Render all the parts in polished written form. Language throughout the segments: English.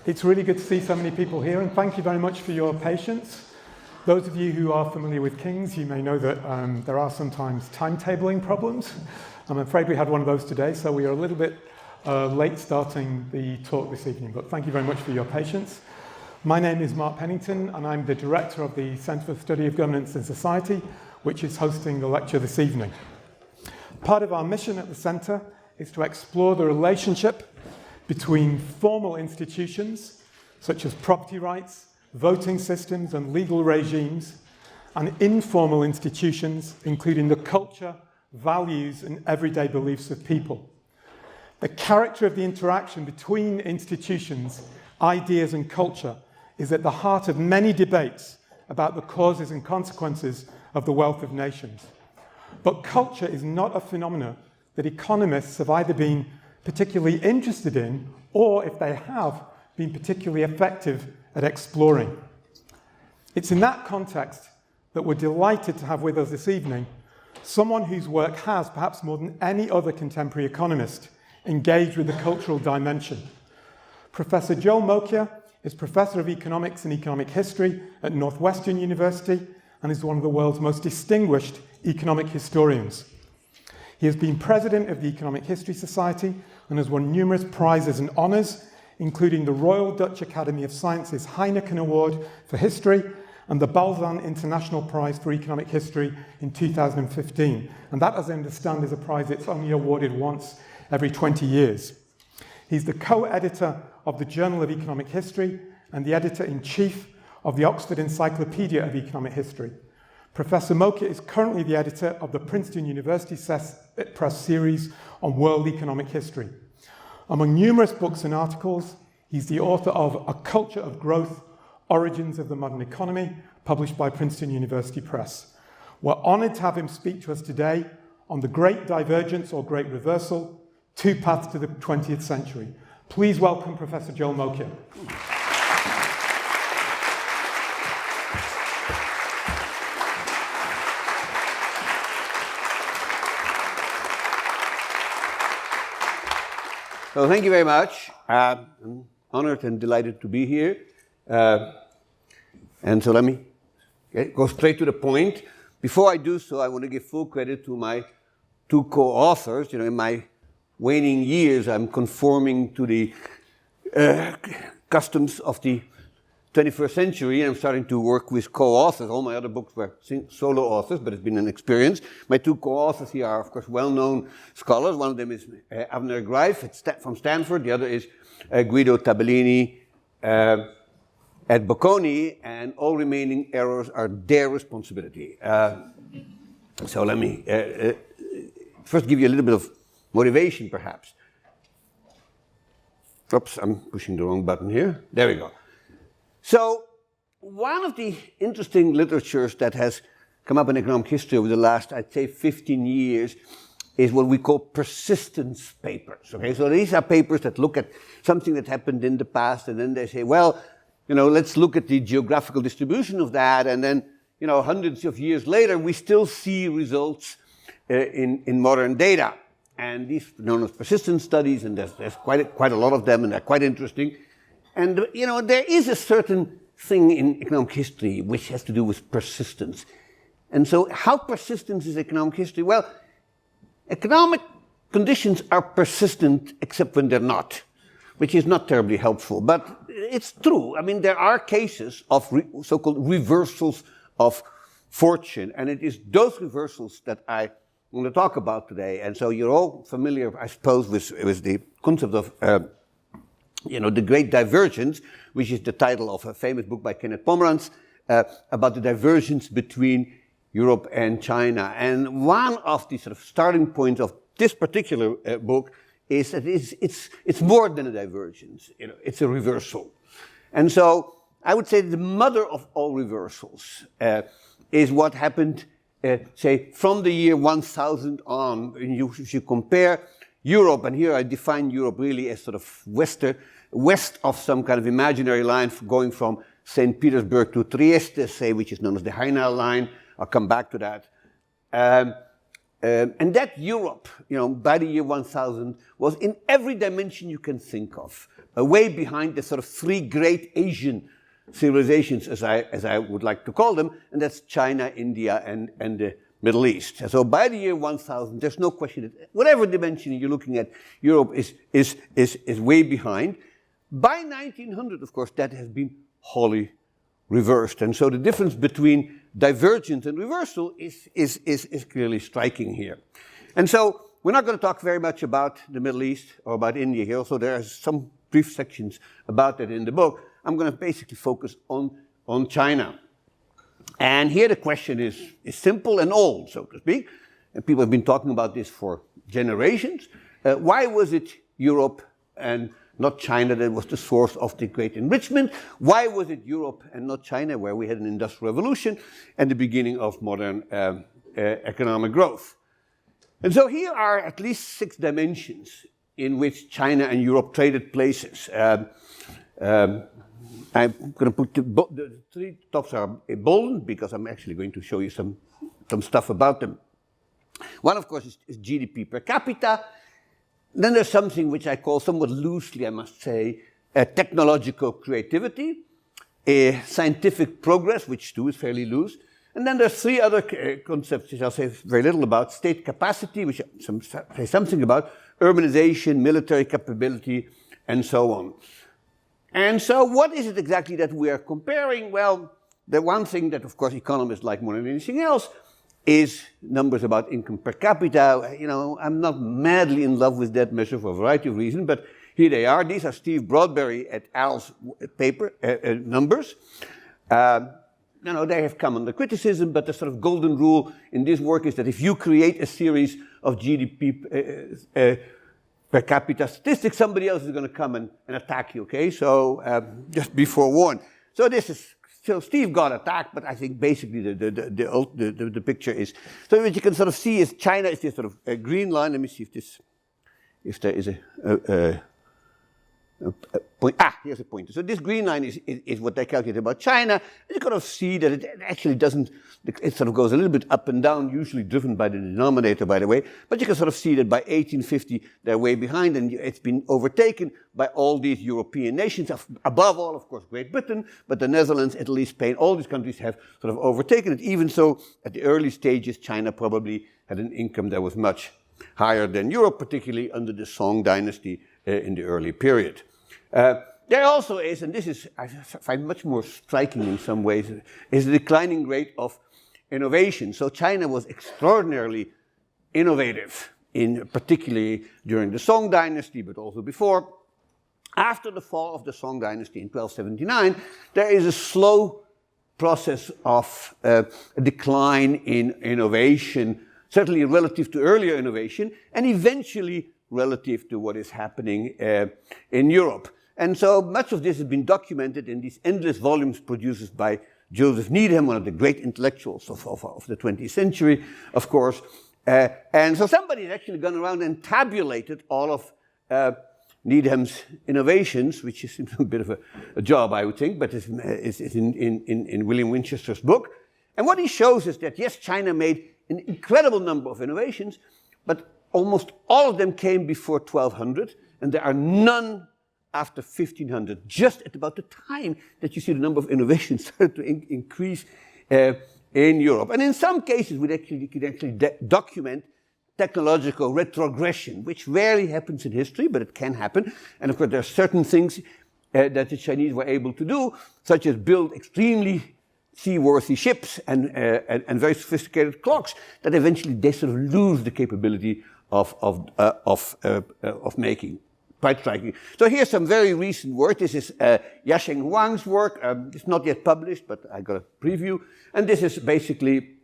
It's really good to see so many people here, and thank you very much for your patience. Those of you who are familiar with King's, you may know that there are sometimes timetabling problems. I'm afraid we had one of those today, so we are a little bit late starting the talk this evening, but thank you very much for your patience. My name is Mark Pennington, and I'm the director of the Centre for the Study of Governance and Society, which is hosting the lecture this evening. Part of our mission at the Centre is to explore the relationship between formal institutions, such as property rights, voting systems and legal regimes, and informal institutions, including the culture, values and everyday beliefs of people. The character of the interaction between institutions, ideas and culture is at the heart of many debates about the causes and consequences of the wealth of nations. But culture is not a phenomenon that economists have either been particularly interested in, or if they have, been particularly effective at exploring. It's in that context that we're delighted to have with us this evening someone whose work has, perhaps more than any other contemporary economist, engaged with the cultural dimension. Professor Joel Mokyr is Professor of Economics and Economic History at Northwestern University and is one of the world's most distinguished economic historians. He has been president of the Economic History Society and has won numerous prizes and honours, including the Royal Dutch Academy of Sciences Heineken Award for History and the Balzan International Prize for Economic History in 2015. And that, as I understand, is a prize that's only awarded once every 20 years. He's the co-editor of the Journal of Economic History and the editor-in-chief of the Oxford Encyclopedia of Economic History. Professor Mokyr is currently the editor of the Princeton University Press series on world economic history. Among numerous books and articles, he's the author of A Culture of Growth, Origins of the Modern Economy, published by Princeton University Press. We're honoured to have him speak to us today on the Great Divergence or Great Reversal, Two Paths to the 20th Century. Please welcome Professor Joel Mokyr. So thank you very much. I'm honored and delighted to be here. And so let me go straight to the point. Before I do so, I want to give full credit to my two co-authors. In my waning years, I'm conforming to the customs of the 21st century, and I'm starting to work with co-authors. All my other books were solo authors, but it's been an experience. My two co-authors here are, of course, well-known scholars. One of them is Avner Greif from Stanford. The other is Guido Tabellini at Bocconi, and all remaining errors are their responsibility. So let me first give you a little bit of motivation, perhaps. Oops, I'm pushing the wrong button here. There we go. So, one of the interesting literatures that has come up in economic history over the last, I'd say, 15 years is what we call persistence papers. Okay, so these are papers that look at something that happened in the past, and then they say, well, let's look at the geographical distribution of that, and then, hundreds of years later, we still see results in modern data. And these are known as persistence studies, and there's quite a lot of them, and they're quite interesting. And, there is a certain thing in economic history which has to do with persistence. And so how persistent is economic history? Well, economic conditions are persistent except when they're not, which is not terribly helpful. But it's true. I mean, there are cases of so-called reversals of fortune. And it is those reversals that I want to talk about today. And so you're all familiar, I suppose, with the concept of the Great Divergence, which is the title of a famous book by Kenneth Pomeranz about the divergence between Europe and China. And one of the sort of starting points of this particular book is that it's more than a divergence. It's a reversal. And so I would say the mother of all reversals is what happened, say, from the year 1000 on. If you compare Europe, and here I define Europe really as sort of west of some kind of imaginary line going from St. Petersburg to Trieste, say, which is known as the Hainal line. I'll come back to that. And that Europe, by the year 1000, was in every dimension you can think of, way behind the sort of three great Asian civilizations, as I would like to call them, and that's China, India, and the Middle East. So by the year 1000, there's no question that whatever dimension you're looking at, Europe is way behind. By 1900, of course, that has been wholly reversed. And so the difference between divergence and reversal is clearly striking here. And so we're not going to talk very much about the Middle East or about India here, so there are some brief sections about that in the book. I'm going to basically focus on China. And here the question is simple and old, so to speak. And people have been talking about this for generations. Why was it Europe and not China that was the source of the great enrichment? Why was it Europe and not China where we had an industrial revolution and the beginning of modern economic growth? And so here are at least 6 dimensions in which China and Europe traded places. I'm going to put the 3 tops are bold because I'm actually going to show you some stuff about them. One, of course, is GDP per capita. Then there's something which I call somewhat loosely, I must say, technological creativity, scientific progress, which too is fairly loose. And then there's 3 other concepts which I'll say very little about: state capacity, which I say something about, urbanization, military capability, and so on. And so what is it exactly that we are comparing? Well, the one thing that, of course, economists like more than anything else is numbers about income per capita. I'm not madly in love with that measure for a variety of reasons, but here they are. These are Steve Broadberry et al.'s paper numbers. They have come under criticism, but the sort of golden rule in this work is that if you create a series of GDP per capita statistics, somebody else is going to come and attack you, okay? So just be forewarned. So Steve got attacked, but I think basically the picture is, so what you can sort of see is China is this sort of a green line. Let me see if there is a point. Here's a pointer. So this green line is what they calculate about China. And you kind of see that it actually doesn't, it sort of goes a little bit up and down, usually driven by the denominator, by the way. But you can sort of see that by 1850, they're way behind, and it's been overtaken by all these European nations. Above all, of course, Great Britain, but the Netherlands, Italy, Spain, all these countries have sort of overtaken it. Even so, at the early stages, China probably had an income that was much higher than Europe, particularly under the Song dynasty in the early period. There also is, and this is, I find much more striking in some ways, is the declining rate of innovation. So China was extraordinarily innovative, particularly during the Song dynasty, but also before. After the fall of the Song dynasty in 1279, there is a slow process of a decline in innovation, certainly relative to earlier innovation, and eventually relative to what is happening in Europe. And so much of this has been documented in these endless volumes produced by Joseph Needham, one of the great intellectuals of the 20th century, of course. And so somebody has actually gone around and tabulated all of Needham's innovations, which is a bit of a job, I would think, but it's in William Winchester's book. And what he shows is that, yes, China made an incredible number of innovations, but almost all of them came before 1200, and there are none after 1500, just at about the time that you see the number of innovations start to increase in Europe. And in some cases, we can actually document technological retrogression, which rarely happens in history, but it can happen. And of course, there are certain things that the Chinese were able to do, such as build extremely seaworthy ships and very sophisticated clocks, that eventually they sort of lose the capability of making. Quite striking. So here's some very recent work. This is Yasheng Huang's work. It's not yet published, but I got a preview. And this is basically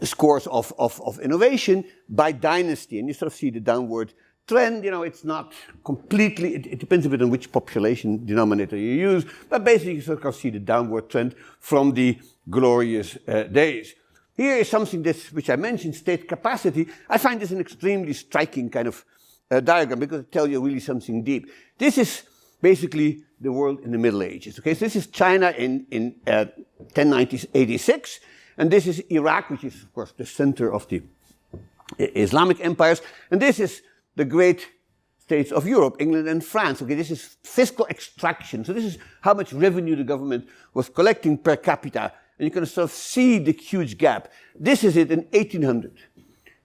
scores of innovation by dynasty. And you sort of see the downward trend. It's not completely, it depends a bit on which population denominator you use, but basically you sort of see the downward trend from the glorious days. Here is something which I mentioned, state capacity. I find this an extremely striking kind of diagram because it tells you really something deep. This is basically the world in the Middle Ages. Okay, so this is China in 1086, And this is Iraq, which is, of course, the center of the Islamic empires. And this is the great states of Europe, England and France. Okay, this is fiscal extraction. So this is how much revenue the government was collecting per capita. And you can sort of see the huge gap. This is it in 1800.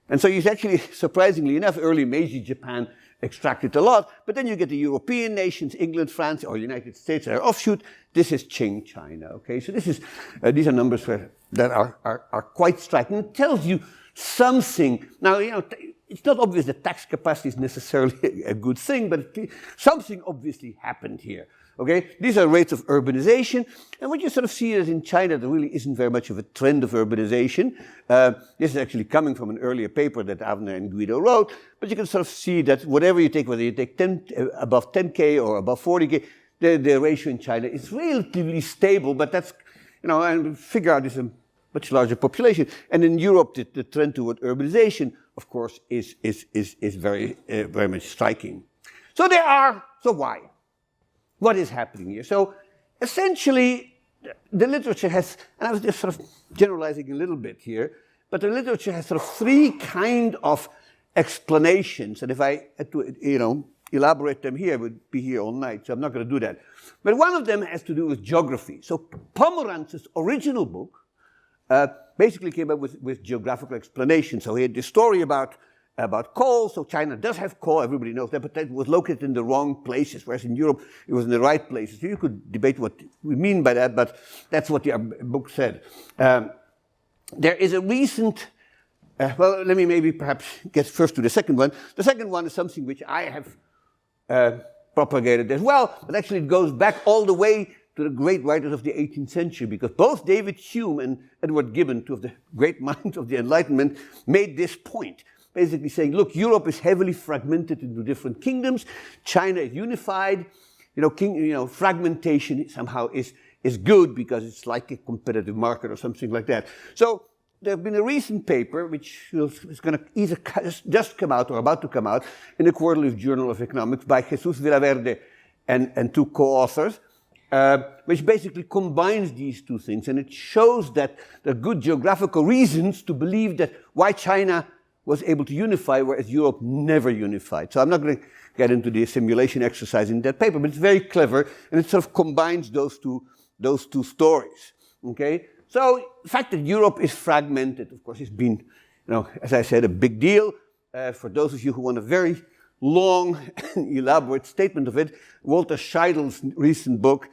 And so you actually, surprisingly enough, early Meiji Japan extracted a lot, but then you get the European nations, England, France, or United States, are offshoot. This is Qing China, okay? So this is, these are numbers that are quite striking. It tells you something. Now, you know, it's not obvious that tax capacity is necessarily a good thing, but something obviously happened here. Okay, these are rates of urbanization, and what you sort of see is in China there really isn't very much of a trend of urbanization. This is actually coming from an earlier paper that Avner and Guido wrote, but you can sort of see that whatever you take, whether you take above 10K or above 40K, the ratio in China is relatively stable, but that's, you know, and figure out it's a much larger population. And in Europe, the trend toward urbanization, of course, is very much striking. So why? What is happening here? So essentially, the literature has, and I was just sort of generalizing a little bit here, but the literature has sort of three kind of explanations. And if I had to, you know, elaborate them here, I would be here all night, so I'm not going to do that. But one of them has to do with geography. So Pomerantz's original book basically came up with geographical explanation. So he had this story about coal. So China does have coal, everybody knows that, but that was located in the wrong places, whereas in Europe it was in the right places. So you could debate what we mean by that, but that's what the book said. There is a recent, well, let me maybe perhaps get first to the second one. The second one is something which I have propagated as well, but actually it goes back all the way to the great writers of the 18th century, because both David Hume and Edward Gibbon, two of the great minds of the Enlightenment, made this point. Basically saying, look, Europe is heavily fragmented into different kingdoms. China is unified. Fragmentation somehow is good because it's like a competitive market or something like that. So there's been a recent paper which is going to either just come out or about to come out in the Quarterly Journal of Economics by Jesus Villaverde and two co-authors, which basically combines these two things. And it shows that there are good geographical reasons to believe that why China was able to unify, whereas Europe never unified. So I'm not going to get into the simulation exercise in that paper, but it's very clever, and it sort of combines those two stories. Okay? So the fact that Europe is fragmented, of course, has been, as I said, a big deal. For those of you who want a very long and elaborate statement of it, Walter Scheidel's recent book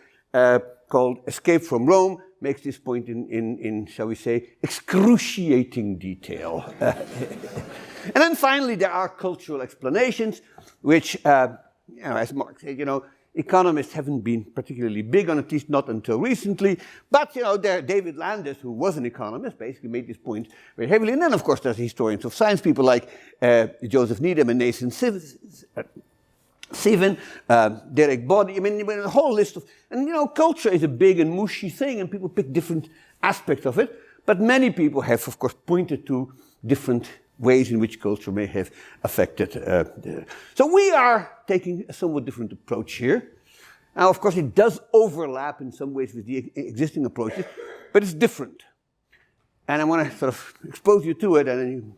called Escape from Rome makes this point in, shall we say, excruciating detail. And then finally, there are cultural explanations, which, as Mark said, economists haven't been particularly big on, at least not until recently. But, David Landis, who was an economist, basically made this point very heavily. And then, of course, there's historians of science, people like Joseph Needham and Nathan Sivan, Derek Body, a whole list of, and culture is a big and mushy thing, and people pick different aspects of it, but many people have, of course, pointed to different ways in which culture may have affected. So we are taking a somewhat different approach here. Now, of course, it does overlap in some ways with the existing approaches, but it's different. And I want to sort of expose you to it, and then you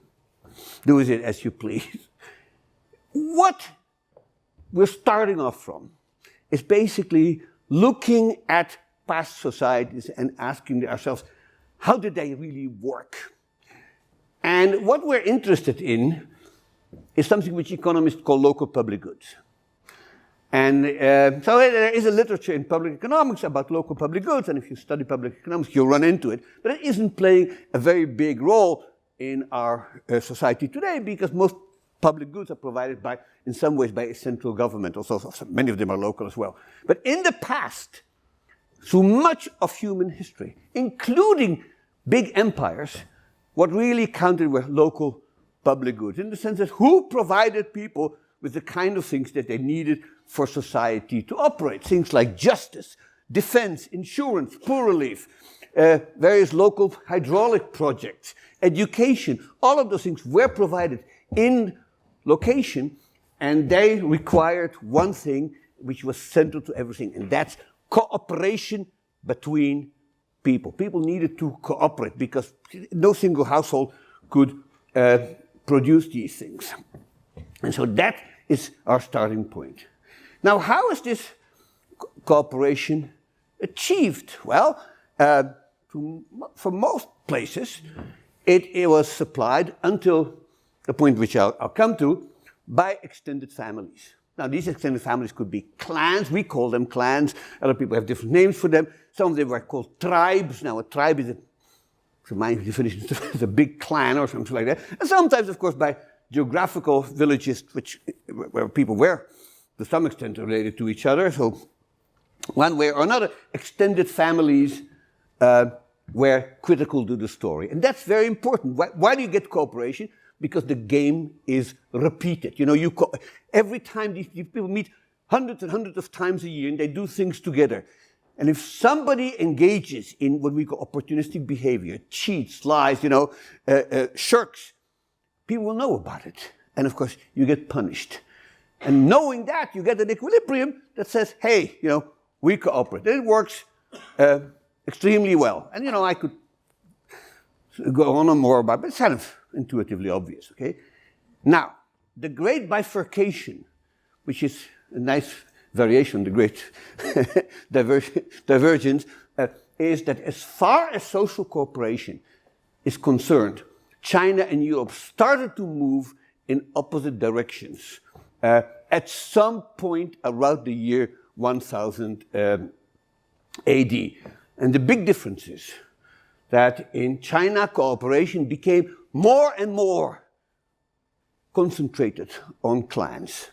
do with it as you please. What we're starting off from is basically looking at past societies and asking ourselves, how did they really work? And what we're interested in is something which economists call local public goods. And so there is a literature in public economics about local public goods, and if you study public economics, you'll run into it. But it isn't playing a very big role in our society today, because most public goods are provided in some ways by a central government. Also, many of them are local as well. But in the past, through much of human history, including big empires, what really counted were local public goods, in the sense that who provided people with the kind of things that they needed for society to operate. Things like justice, defense, insurance, poor relief, various local hydraulic projects, education. All of those things were provided in location, and they required one thing which was central to everything, and that's cooperation between people. People needed to cooperate because no single household could produce these things. And so that is our starting point. Now, how is this cooperation achieved? Well, for most places, it was supplied until the point which I'll come to, by extended families. Now, these extended families could be clans. We call them clans. Other people have different names for them. Some of them were called tribes. Now, a tribe is, to my definition, is a big clan or something like that. And sometimes, of course, by geographical villages, where people were, to some extent, related to each other. So, one way or another, extended families were critical to the story. And that's very important. Why do you get cooperation? Because the game is repeated. You know, every time these people meet hundreds and hundreds of times a year and they do things together. And if somebody engages in what we call opportunistic behavior, cheats, lies, shirks, people will know about it. And of course, you get punished. And knowing that, you get an equilibrium that says, hey, we cooperate. And it works extremely well. And, I could go on and more about it, but it's kind of intuitively obvious, okay? Now, the great bifurcation, which is a nice variation on the great divergence, is that as far as social cooperation is concerned, China and Europe started to move in opposite directions at some point around the year 1000 AD. And the big difference is that in China, cooperation became more and more concentrated on clans.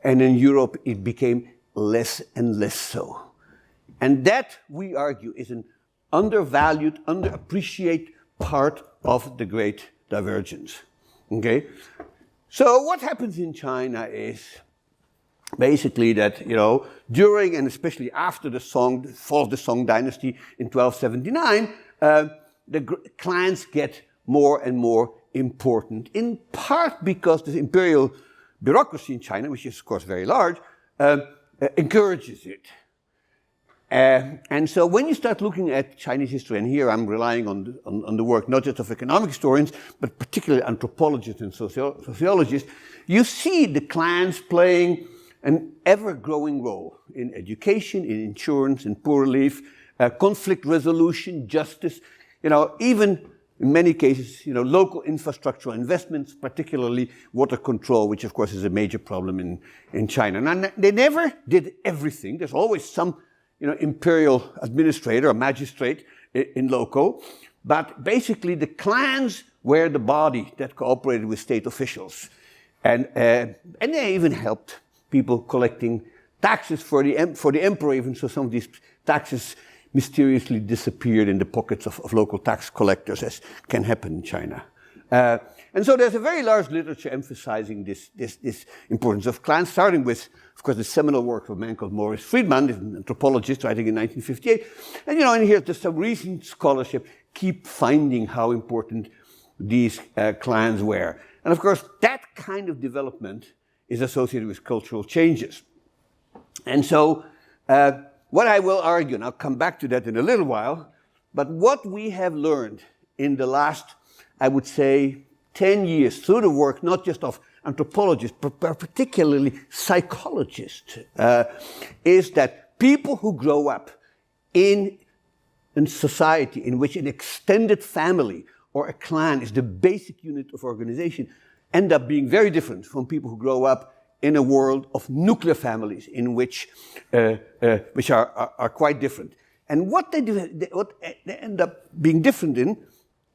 And in Europe, it became less and less so. And that, we argue, is an undervalued, underappreciated part of the Great Divergence. Okay? So what happens in China is basically that, during and especially after the fall of the Song dynasty in 1279, the clans get more and more important, in part because the imperial bureaucracy in China, which is of course very large, encourages it. And so when you start looking at Chinese history, and here I'm relying on the work not just of economic historians, but particularly anthropologists and sociologists, you see the clans playing an ever-growing role in education, in insurance, in poor relief, conflict resolution, justice, even in many cases, local infrastructural investments, particularly water control, which of course is a major problem in China. Now, they never did everything. There's always some, imperial administrator or magistrate in local. But basically, the clans were the body that cooperated with state officials. And they even helped people collecting taxes for the emperor, even so some of these taxes mysteriously disappeared in the pockets of local tax collectors, as can happen in China. And so there's a very large literature emphasizing this importance of clans, starting with, of course, the seminal work of a man called Maurice Friedman, an anthropologist writing in 1958. And, and here there's some recent scholarship keep finding how important these clans were. And, of course, that kind of development is associated with cultural changes. And so what I will argue, and I'll come back to that in a little while, but what we have learned in the last, I would say, 10 years through the work, not just of anthropologists, but particularly psychologists, is that people who grow up in a society in which an extended family or a clan is the basic unit of organization end up being very different from people who grow up in a world of nuclear families in which are quite different. And what they end up being different in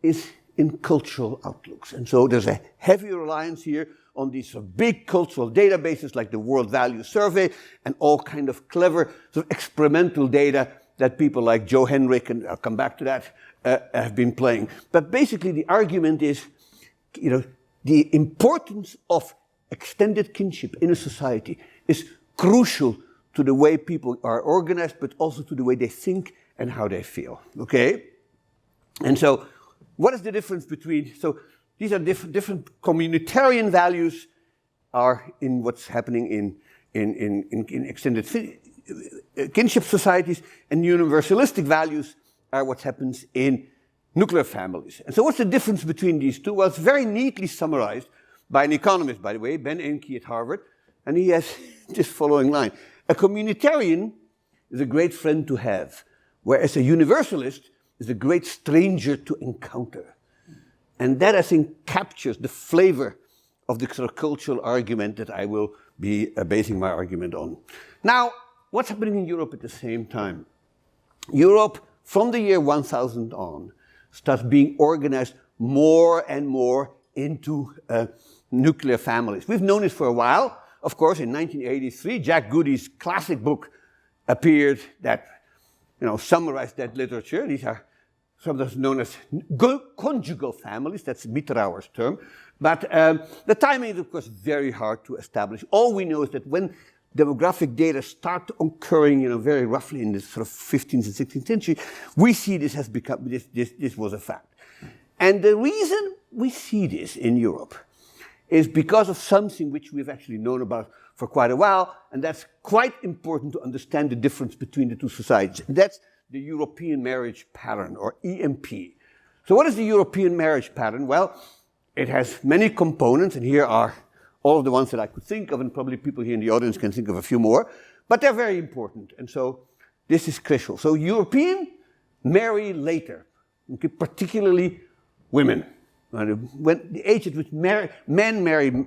is in cultural outlooks. And so there's a heavy reliance here on these big cultural databases like the World Value Survey and all kind of clever sort of experimental data that people like Joe Henrich, and I'll come back to that, have been playing. But basically the argument is, the importance of extended kinship in a society is crucial to the way people are organized, but also to the way they think and how they feel, okay? And so what is the difference between, so these are different communitarian values are in what's happening in extended kinship societies, and universalistic values are what happens in nuclear families. And so what's the difference between these two? Well, it's very neatly summarized by an economist, by the way, Ben Enke at Harvard, and he has this following line. A communitarian is a great friend to have, whereas a universalist is a great stranger to encounter. And that, I think, captures the flavor of the sort of cultural argument that I will be basing my argument on. Now, what's happening in Europe at the same time? Europe, from the year 1000 on, starts being organized more and more into nuclear families. We've known it for a while. Of course, in 1983, Jack Goody's classic book appeared that, summarized that literature. These are sometimes known as conjugal families. That's Mitterrand's term. But the timing is, of course, very hard to establish. All we know is that when demographic data start occurring, very roughly in the sort of 15th and 16th century, we see this has become, this was a fact. And the reason we see this in Europe is because of something which we've actually known about for quite a while, and that's quite important to understand the difference between the two societies. That's the European marriage pattern, or EMP. So what is the European marriage pattern? Well, it has many components, and here are all of the ones that I could think of, and probably people here in the audience can think of a few more, but they're very important, and so this is crucial. So European marry later, okay, particularly women. When the age at which men marry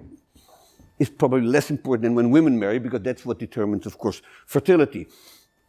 is probably less important than when women marry, because that's what determines, of course, fertility.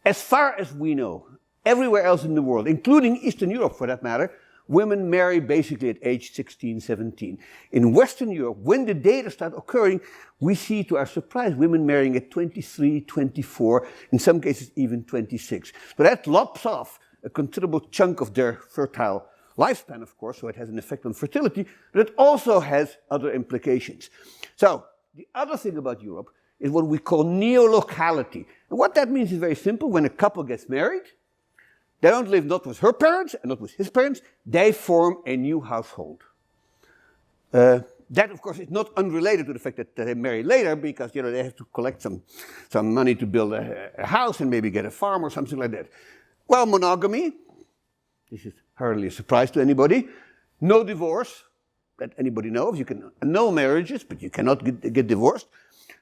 As far as we know, everywhere else in the world, including Eastern Europe for that matter, women marry basically at age 16, 17. In Western Europe, when the data start occurring, we see, to our surprise, women marrying at 23, 24, in some cases even 26. So that lops off a considerable chunk of their fertile lifespan, of course, so it has an effect on fertility, but it also has other implications. So the other thing about Europe is what we call neolocality. And what that means is very simple. When a couple gets married, they don't live not with her parents and not with his parents. They form a new household. That, of course, is not unrelated to the fact that they marry later, because they have to collect some money to build a house and maybe get a farm or something like that. Well, monogamy, this is hardly a surprise to anybody. No divorce that anybody knows. You can annul marriages, but you cannot get divorced.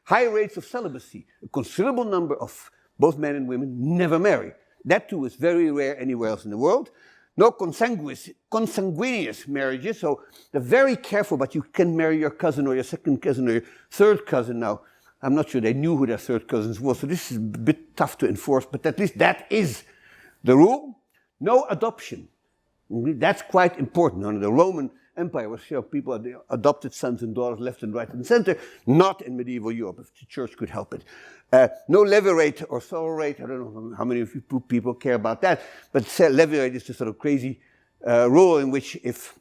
High rates of celibacy. A considerable number of both men and women never marry. That too is very rare anywhere else in the world. No consanguineous marriages, so they're very careful, but you can marry your cousin or your second cousin or your third cousin. Now, I'm not sure they knew who their third cousins were, so this is a bit tough to enforce, but at least that is the rule. No adoption. That's quite important. Under the Roman Empire, was people adopted sons and daughters left and right and center, not in medieval Europe, if the church could help it. No levirate or sororate. I don't know how many of you people care about that, but levirate is the sort of crazy rule in which if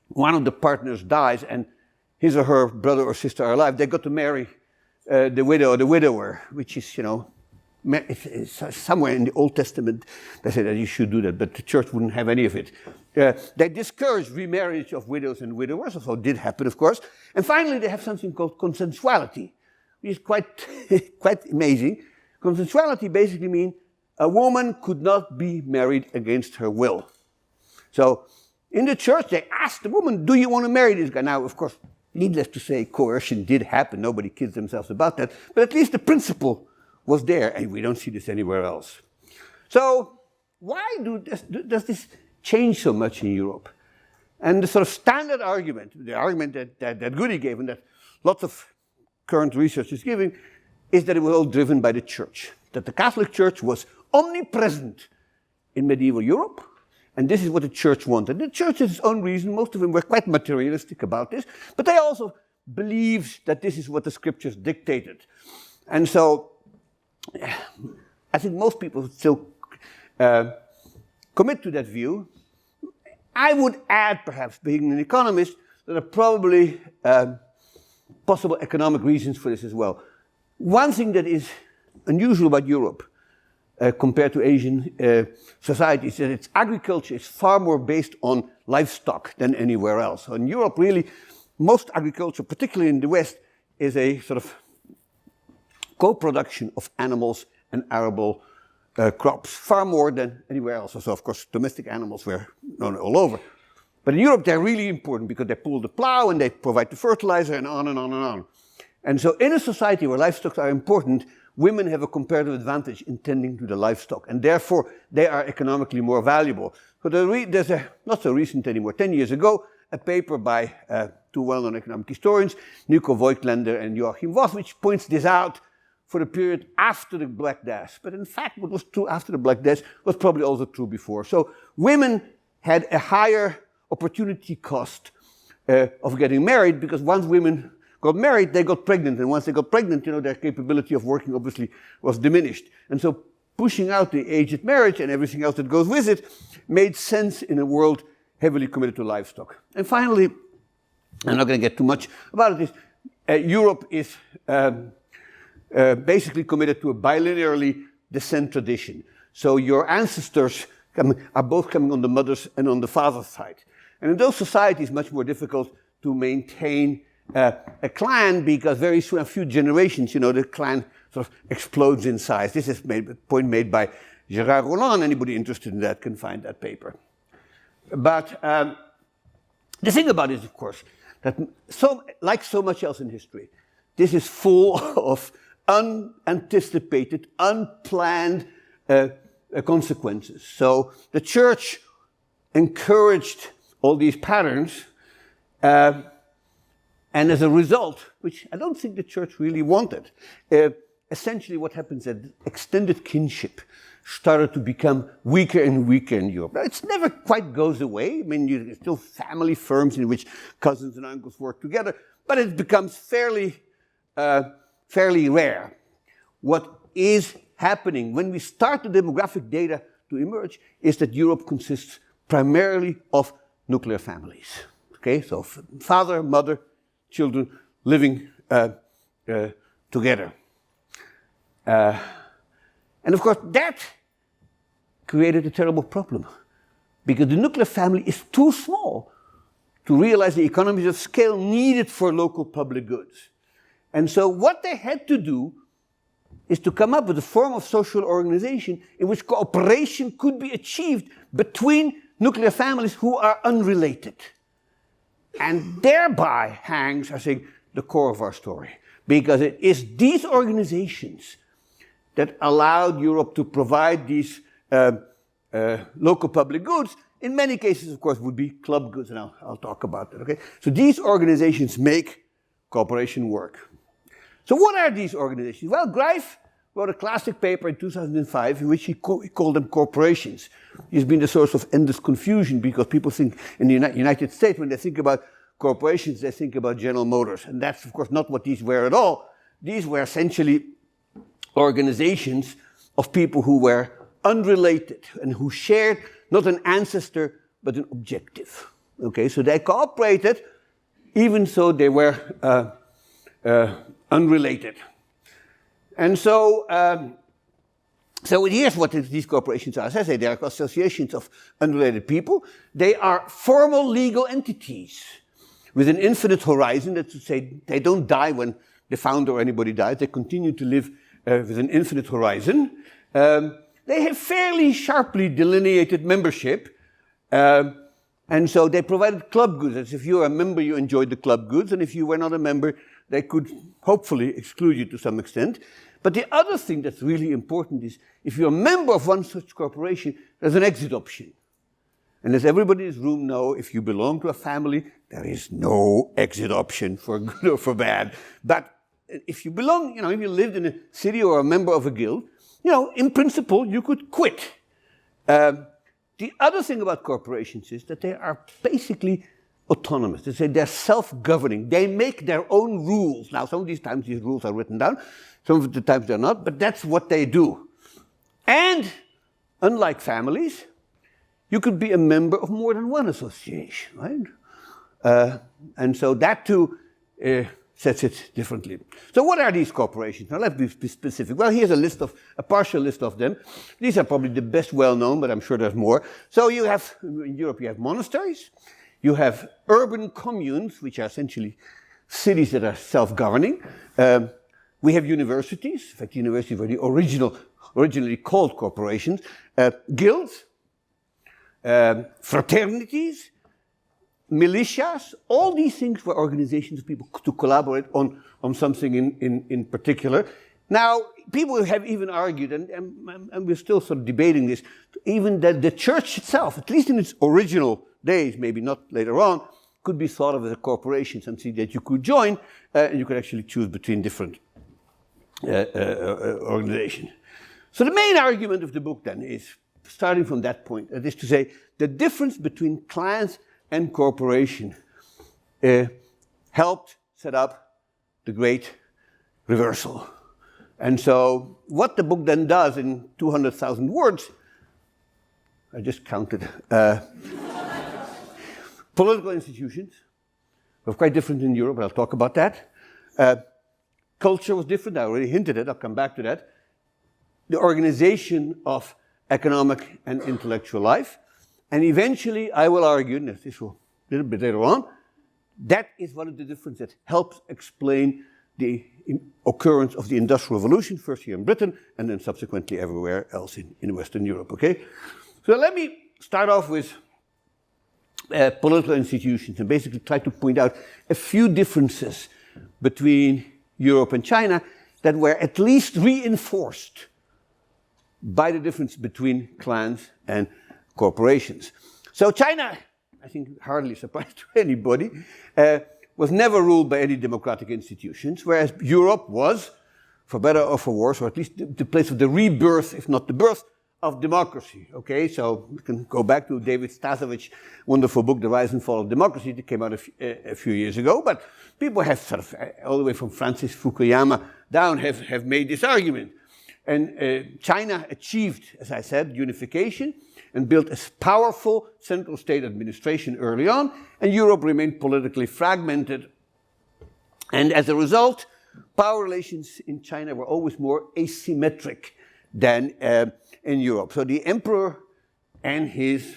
one of the partners dies and his or her brother or sister are alive, they got to marry the widow or the widower, which is, it's somewhere in the Old Testament they say that you should do that, but the church wouldn't have any of it. They discouraged remarriage of widows and widowers, although it did happen, of course. And finally, they have something called consensuality, which is quite amazing. Consensuality basically means a woman could not be married against her will. So in the church, they asked the woman, do you want to marry this guy? Now, of course, needless to say, coercion did happen. Nobody kids themselves about that. But at least the principle was there, and we don't see this anywhere else. So why does this change so much in Europe? And the sort of standard argument, the argument that Goody gave and that lots of current research is giving, is that it was all driven by the church. That the Catholic Church was omnipresent in medieval Europe, and this is what the church wanted. The church has its own reason. Most of them were quite materialistic about this, but they also believed that this is what the scriptures dictated. And so I think most people still commit to that view. I would add, perhaps, being an economist, that there are probably possible economic reasons for this as well. One thing that is unusual about Europe compared to Asian societies is that its agriculture is far more based on livestock than anywhere else. So in Europe, really, most agriculture, particularly in the West, is a sort of co-production of animals and arable crops, far more than anywhere else. So, of course, domestic animals were known all over. But in Europe, they're really important because they pull the plow and they provide the fertilizer and on and on and on. And so in a society where livestock are important, women have a comparative advantage in tending to the livestock, and therefore they are economically more valuable. So there's a, not so recent anymore, 10 years ago, a paper by two well-known economic historians, Nico Voigtländer and Joachim Voss, which points this out for the period after the Black Death. But in fact, what was true after the Black Death was probably also true before. So women had a higher opportunity cost of getting married, because once women got married, they got pregnant, and once they got pregnant, their capability of working obviously was diminished. And so pushing out the age of marriage and everything else that goes with it made sense in a world heavily committed to livestock. And finally, I'm not going to get too much about it, Europe is basically committed to a bilinearly descent tradition. So your ancestors are both coming on the mother's and on the father's side. And in those societies, much more difficult to maintain a clan, because very soon, a few generations, the clan sort of explodes in size. This is a point made by Gérard Roland. Anybody interested in that can find that paper. But the thing about it is, of course, that like so much else in history, this is full of unanticipated, unplanned consequences. So the church encouraged all these patterns, and as a result, which I don't think the church really wanted, essentially what happens is that extended kinship started to become weaker and weaker in Europe. Now, it never quite goes away. I mean, there's still family firms in which cousins and uncles work together, but it becomes fairly rare. What is happening when we start the demographic data to emerge is that Europe consists primarily of nuclear families. Okay, so father, mother, children living together. And of course, that created a terrible problem, because the nuclear family is too small to realize the economies of scale needed for local public goods. And so what they had to do is to come up with a form of social organization in which cooperation could be achieved between nuclear families who are unrelated. And thereby hangs, I think, the core of our story. Because it is these organizations that allowed Europe to provide these local public goods. In many cases, of course, would be club goods, and I'll talk about that, okay? So these organizations make cooperation work. So what are these organizations? Well, Greif wrote a classic paper in 2005 in which he called them corporations. He's been the source of endless confusion, because people think in the United States, when they think about corporations, they think about General Motors. And that's, of course, not what these were at all. These were essentially organizations of people who were unrelated and who shared not an ancestor, but an objective. Okay, so they cooperated even though they were unrelated. And so, here's what these corporations are. As I say, they are associations of unrelated people. They are formal legal entities with an infinite horizon. That's to say, they don't die when the founder or anybody dies. They continue to live with an infinite horizon. They have fairly sharply delineated membership. And so they provided club goods. As if you were a member, you enjoyed the club goods. And if you were not a member, they could hopefully exclude you to some extent. But the other thing that's really important is, if you're a member of one such corporation, there's an exit option. And as everybody in this room knows, if you belong to a family, there is no exit option for good or for bad. But if you belong, if you lived in a city or a member of a guild, in principle, you could quit. The other thing about corporations is that they are basically autonomous. They say they're self-governing. They make their own rules. Now, some of these times these rules are written down. Some of the times they're not, but that's what they do. And unlike families, you could be a member of more than one association, right? And so that too sets it differently. So what are these corporations? Now let's be specific. Well, here's a partial list of them. These are probably the best well-known, but I'm sure there's more. So you have, in Europe, you have monasteries. You have urban communes, which are essentially cities that are self-governing. We have universities. In fact, universities were the originally called corporations. Guilds, fraternities, militias. All these things were organizations of people to collaborate on something in particular. Now, people have even argued, and we're still sort of debating this, even that the church itself, at least in its original days, maybe not later on, could be thought of as a corporation, something that you could join, and you could actually choose between different organizations. So the main argument of the book then is, starting from that point, that is to say, the difference between clans and corporation helped set up the great reversal. And so what the book then does in 200,000 words, I just counted, political institutions were quite different in Europe, but I'll talk about that. Culture was different, I already hinted at, I'll come back to that. The organization of economic and intellectual life. And eventually, I will argue, and this will a little bit later on, that is one of the differences that helps explain the occurrence of the Industrial Revolution, first here in Britain, and then subsequently everywhere else in Western Europe, okay? So let me start off with political institutions and basically try to point out a few differences between Europe and China that were at least reinforced by the difference between clans and corporations. So China, I think hardly a surprise to anybody, was never ruled by any democratic institutions, whereas Europe was, for better or for worse, or at least the place of the rebirth, if not the birth, of democracy. Okay, so we can go back to David Stasowicz's wonderful book, The Rise and Fall of Democracy, that came out a few years ago, but people have sort of, all the way from Francis Fukuyama down, have made this argument. And China achieved, as I said, unification and built a powerful central state administration early on, and Europe remained politically fragmented. And as a result, power relations in China were always more asymmetric than in Europe. So the emperor and his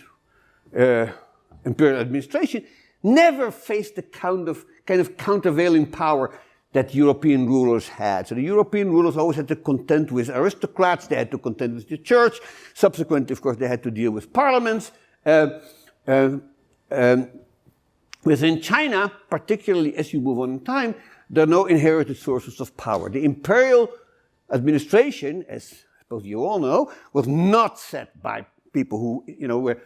imperial administration never faced the kind of countervailing power that European rulers had. So the European rulers always had to contend with aristocrats, they had to contend with the church. Subsequently, of course, they had to deal with parliaments. Within China, particularly as you move on in time, there are no inherited sources of power. The imperial administration, as I suppose you all know, was not set by people who, were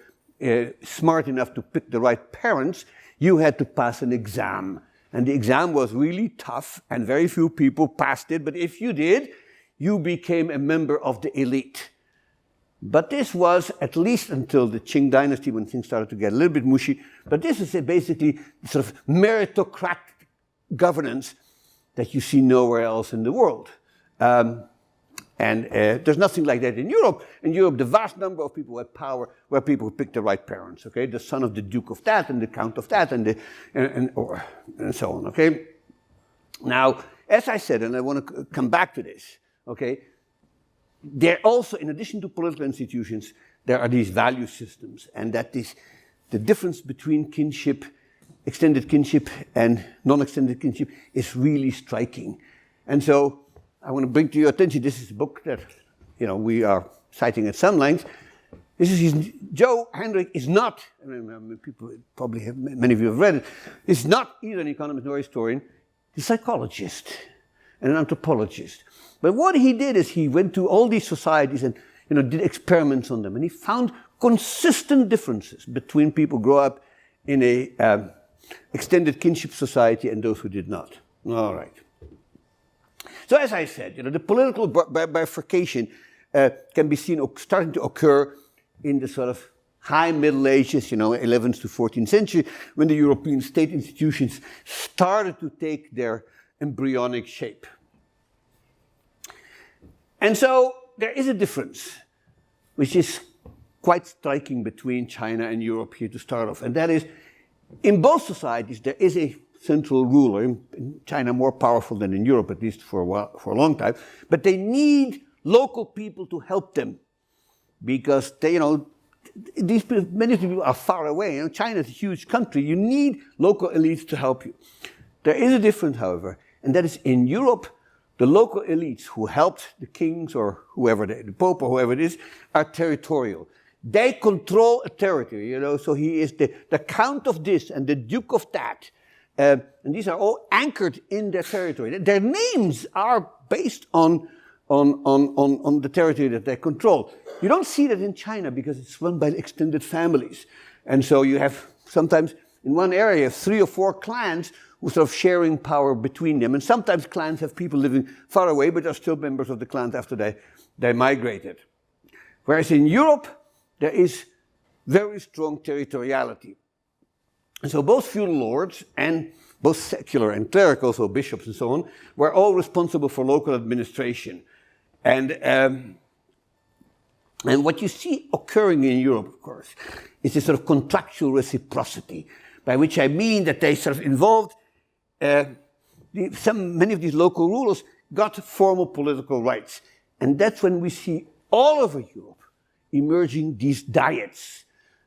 smart enough to pick the right parents. You had to pass an exam. And the exam was really tough, and very few people passed it. But if you did, you became a member of the elite. But this was, at least until the Qing dynasty, when things started to get a little bit mushy, but this is basically sort of meritocratic governance that you see nowhere else in the world. And there's nothing like that in Europe. In Europe, the vast number of people who had power were people who picked the right parents, okay? The son of the duke of that, and the count of that, and so on, okay? Now, as I said, and I want to come back to this, okay? There also, in addition to political institutions, there are these value systems, and that is the difference between kinship, extended kinship, and non-extended kinship is really striking. And so, I want to bring to your attention, this is a book that, we are citing at some length. This is Joe Hendrick is not, people probably have, many of you have read it, is not either an economist nor a historian, he's a psychologist and an anthropologist. But what he did is he went to all these societies and, did experiments on them, and he found consistent differences between people who grew up in a extended kinship society and those who did not. All right. So as I said, the political bifurcation can be seen starting to occur in the sort of high Middle Ages, 11th to 14th century, when the European state institutions started to take their embryonic shape. And so there is a difference, which is quite striking between China and Europe here to start off, and that is, in both societies there is a central ruler, in China more powerful than in Europe, at least for a long time, but they need local people to help them because they, many people are far away. China is a huge country. You need local elites to help you. There is a difference, however, and that is in Europe, the local elites who helped the kings or whoever, the Pope or whoever it is, are territorial. They control a territory, so he is the Count of this and the Duke of that. And these are all anchored in their territory. Their names are based on the territory that they control. You don't see that in China because it's run by extended families. And so you have sometimes in one area 3 or 4 clans who sort of sharing power between them. And sometimes clans have people living far away, but are still members of the clans after they migrated. Whereas in Europe, there is very strong territoriality. And so both feudal lords and both secular and clerical, so bishops and so on, were all responsible for local administration. And what you see occurring in Europe, of course, is this sort of contractual reciprocity, by which I mean that they sort of involved, many of these local rulers got formal political rights. And that's when we see all over Europe emerging these diets,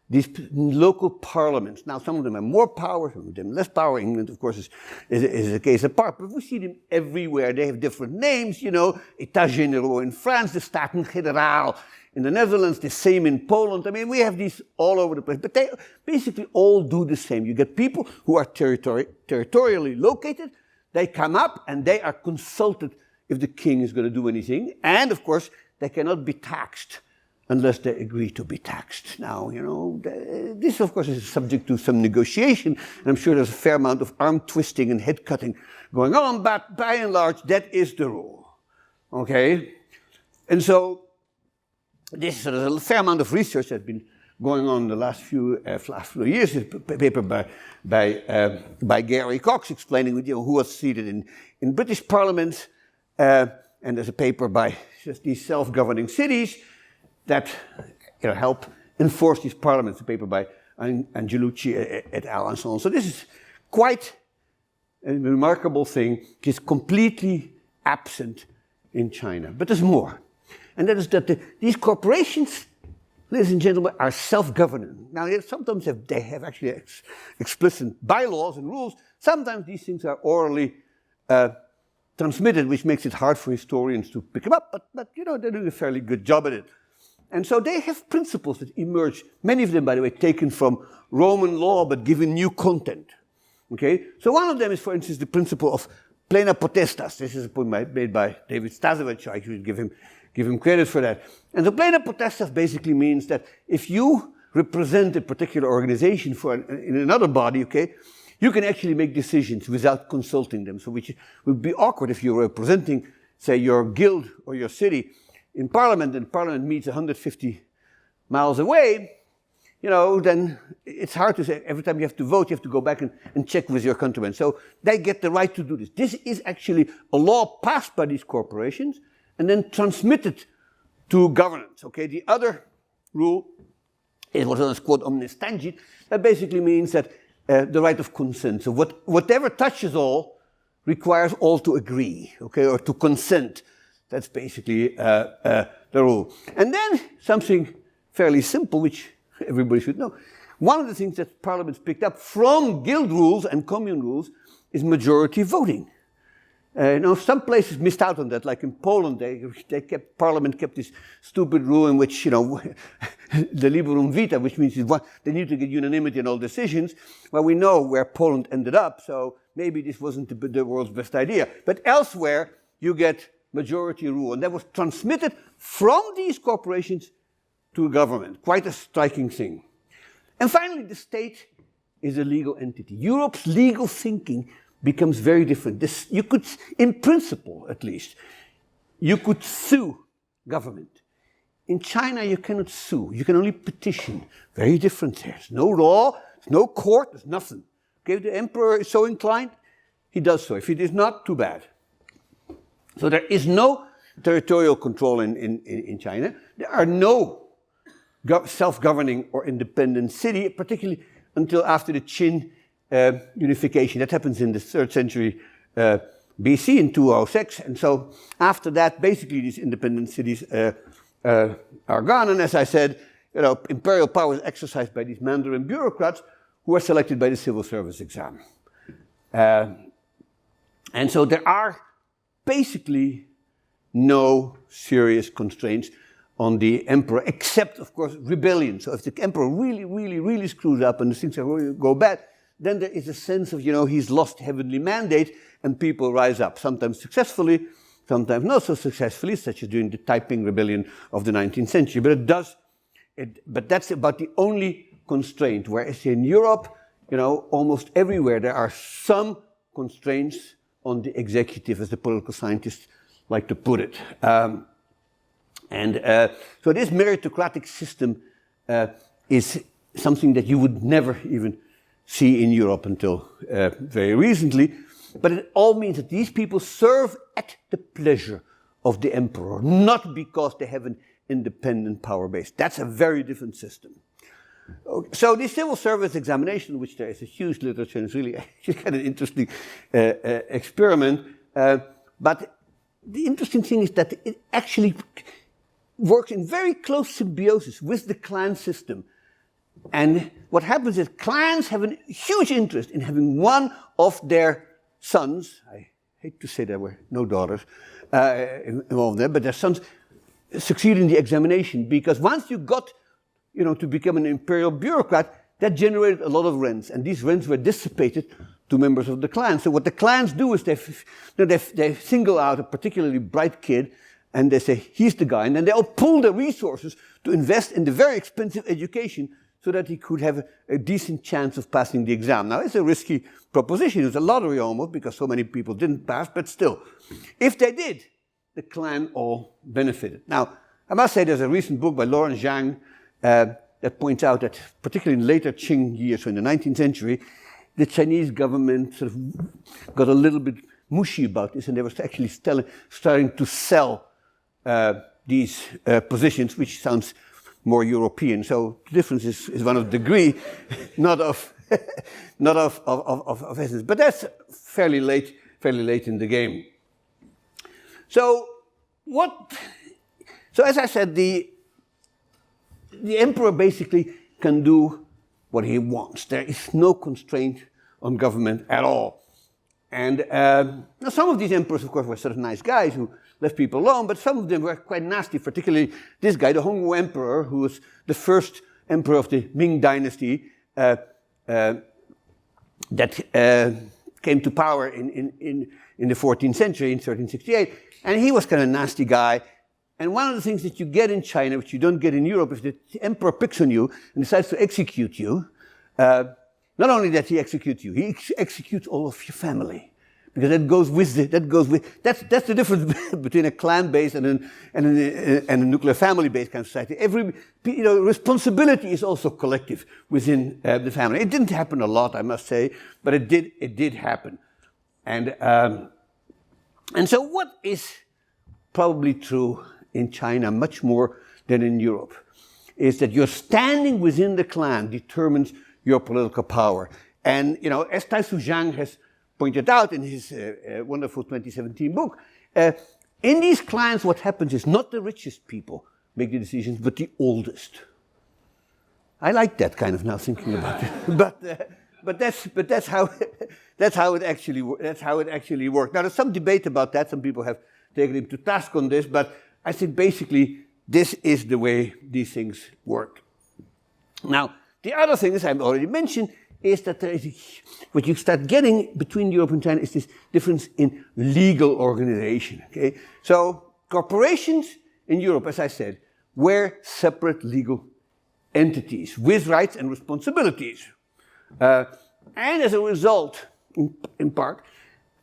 these local parliaments. Now, some of them have more power, some of them less power. England, of course, is a case apart, but we see them everywhere. They have different names, États généraux in France, the Staten-Generaal in the Netherlands, the same in Poland. I mean, we have these all over the place, but they basically all do the same. You get people who are territorially located, they come up and they are consulted if the king is going to do anything, and of course, they cannot be taxed unless they agree to be taxed. Now, this of course is subject to some negotiation, and I'm sure there's a fair amount of arm twisting and head cutting going on, but by and large, that is the rule, okay? And so, there's a fair amount of research that's been going on in the last few years. There's a paper by Gary Cox explaining who was seated in British Parliament, and there's a paper by just these self-governing cities that help enforce these parliaments, a paper by Angelucci et al. And so on. So this is quite a remarkable thing. It's completely absent in China. But there's more. And that is that these corporations, ladies and gentlemen, are self-governing. Now, sometimes they have actually explicit bylaws and rules. Sometimes these things are orally transmitted, which makes it hard for historians to pick them up. But they're doing a fairly good job at it. And so they have principles that emerge, many of them, by the way, taken from Roman law, but given new content. Okay? So one of them is, for instance, the principle of plena potestas. This is a point made by David Stasevich. I should give him credit for that. And the plena potestas basically means that if you represent a particular organization in another body, okay, you can actually make decisions without consulting them. So which would be awkward if you're representing, say, your guild or your city in Parliament, and Parliament meets 150 miles away, then it's hard to say every time you have to vote, you have to go back and check with your countrymen. So they get the right to do this. This is actually a law passed by these corporations and then transmitted to governance. Okay, the other rule is what's known as quod omnes tangit. That basically means that the right of consent. So whatever touches all requires all to agree, okay, or to consent. That's basically the rule. And then something fairly simple, which everybody should know. One of the things that parliaments picked up from guild rules and commune rules is majority voting. Some places missed out on that, like in Poland, Parliament kept this stupid rule in which, the liberum vitae, which means they need to get unanimity in all decisions. Well, we know where Poland ended up, so maybe this wasn't the world's best idea. But elsewhere, you get majority rule, and that was transmitted from these corporations to government. Quite a striking thing. And finally, the state is a legal entity. Europe's legal thinking becomes very different. You could, in principle at least, you could sue government. In China, you cannot sue. You can only petition. Very different there. There's no law, there's no court, there's nothing. Okay, if the emperor is so inclined, he does so. If it is not, too bad. So there is no territorial control in China. There are no self-governing or independent city, particularly until after the Qin unification. That happens in the 3rd century BC in 206. And so after that, basically these independent cities are gone. And as I said, imperial power is exercised by these Mandarin bureaucrats who are selected by the civil service exam. And so there are basically no serious constraints on the emperor, except, of course, rebellion. So if the emperor really screws up and things are going to go bad, then there is a sense of, he's lost heavenly mandate, and people rise up, sometimes successfully, sometimes not so successfully, such as during the Taiping Rebellion of the 19th century. But that's about the only constraint, whereas in Europe, almost everywhere there are some constraints on the executive, as the political scientists like to put it. So this meritocratic system is something that you would never even see in Europe until very recently. But it all means that these people serve at the pleasure of the emperor, not because they have an independent power base. That's a very different system. So the civil service examination, which there is a huge literature, and it's really kind of interesting experiment. But the interesting thing is that it actually works in very close symbiosis with the clan system. And what happens is clans have a huge interest in having one of their sons, I hate to say there were no daughters involved there, but their sons succeed in the examination, because once you got to become an imperial bureaucrat, that generated a lot of rents, and these rents were dissipated to members of the clan. So what the clans do is they single out a particularly bright kid, and they say, he's the guy, and then they all pool their resources to invest in the very expensive education so that he could have a decent chance of passing the exam. Now, it's a risky proposition. It's a lottery almost, because so many people didn't pass, but still. If they did, the clan all benefited. Now, I must say there's a recent book by Lawrence Zhang that points out that, particularly in later Qing years, so in the 19th century, the Chinese government sort of got a little bit mushy about this, and they were actually starting to sell these positions, which sounds more European. So the difference is one of degree, not of essence. But that's fairly late in the game. So as I said, the emperor basically can do what he wants. There is no constraint on government at all. And now some of these emperors, of course, were sort of nice guys who left people alone, but some of them were quite nasty, particularly this guy, the Hongwu emperor, who was the first emperor of the Ming dynasty that came to power in the 14th century, in 1368. And he was kind of a nasty guy. And one of the things that you get in China, which you don't get in Europe, is that the emperor picks on you and decides to execute you. Not only that he executes you, he executes all of your family. Because that's the difference between a clan-based and a nuclear family-based kind of society. Responsibility is also collective within the family. It didn't happen a lot, I must say, but it did happen. And so what is probably true in China much more than in Europe is that your standing within the clan determines your political power. And, as Taisu Zhang has pointed out in his wonderful 2017 book, in these clans what happens is not the richest people make the decisions, but the oldest. I like that kind of now thinking about it. But that's how it actually worked. Now there's some debate about that. Some people have taken him to task on this, but I think basically this is the way these things work. Now the other thing, as I've already mentioned, is that there is what you start getting between Europe and China is this difference in legal organization. Okay, so corporations in Europe, as I said, were separate legal entities with rights and responsibilities, and as a result, in part,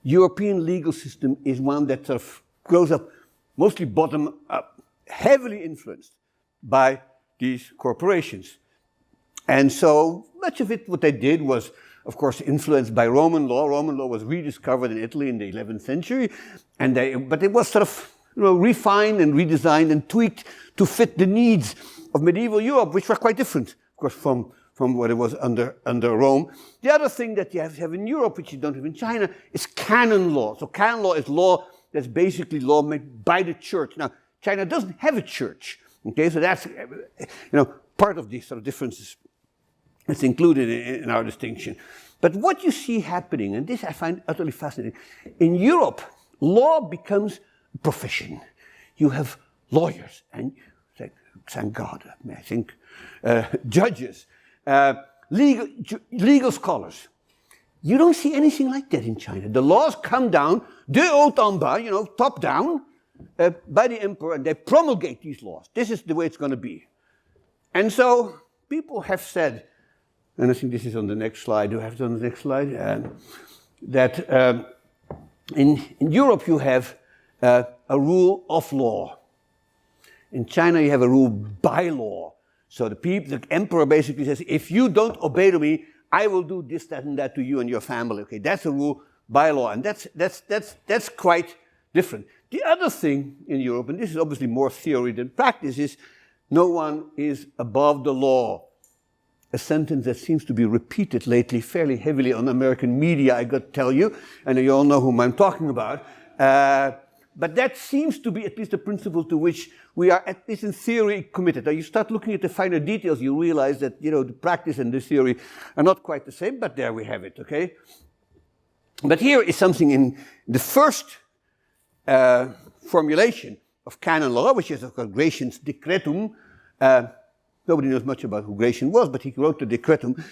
European legal system is one that sort of grows up mostly bottom up, heavily influenced by these corporations. And so much of it, what they did was, of course, influenced by Roman law. Roman law was rediscovered in Italy in the 11th century, but it was sort of refined and redesigned and tweaked to fit the needs of medieval Europe, which were quite different, of course, from what it was under Rome. The other thing that you have in Europe, which you don't have in China, is canon law. So canon law is law that's basically law made by the church. Now, China doesn't have a church, okay? So that's, part of these sort of differences. It's included in our distinction. But what you see happening, and this I find utterly fascinating, in Europe, law becomes a profession. You have lawyers, and thank God, I think, judges, legal scholars. You don't see anything like that in China. The laws come down, de haut en bas, top down, by the emperor, and they promulgate these laws. This is the way it's going to be. And so people have said, and I think this is on the next slide, do I have it on the next slide? That in Europe you have a rule of law. In China you have a rule by law. So the emperor basically says, if you don't obey to me, I will do this, that, and that to you and your family. Okay, that's a rule by law, and that's quite different. The other thing in Europe, and this is obviously more theory than practice, is no one is above the law. A sentence that seems to be repeated lately fairly heavily on American media, I got to tell you, and you all know whom I'm talking about. But that seems to be at least a principle to which we are, at least in theory, committed. Now you start looking at the finer details, you realize that, the practice and the theory are not quite the same, but there we have it, okay? But here is something in the first formulation of canon law, which is, of course, Gratian's Decretum. Nobody knows much about who Gratian was, but he wrote the Decretum.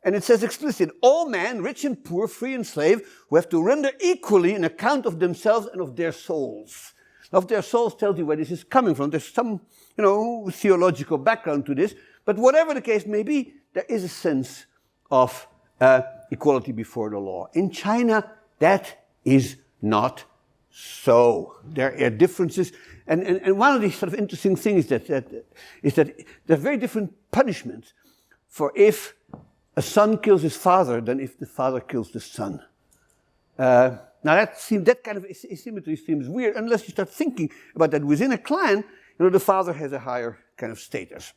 And it says explicitly, all men, rich and poor, free and slave, who have to render equally an account of themselves and of their souls. Of their souls tells you where this is coming from. There's some, theological background to this. But whatever the case may be, there is a sense of equality before the law. In China, that is not so. There are differences. And one of the sort of interesting things is that there are very different punishments for if a son kills his father than if the father kills the son. Now that kind of asymmetry seems weird unless you start thinking about that within a clan, the father has a higher kind of status.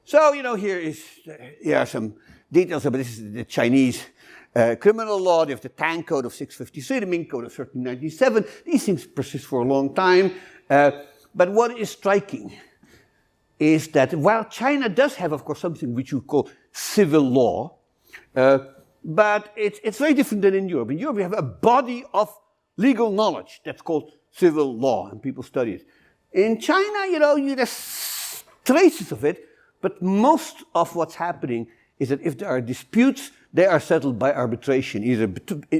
So, here are some details about this. Is the Chinese criminal law. They have the Tang Code of 653, the Ming Code of 1397. These things persist for a long time. But what is striking is that while China does have, of course, something which you call civil law, but it's very different than in Europe. In Europe, we have a body of legal knowledge that's called civil law, and people study it. In China, there's traces of it, but most of what's happening is that if there are disputes, they are settled by arbitration, either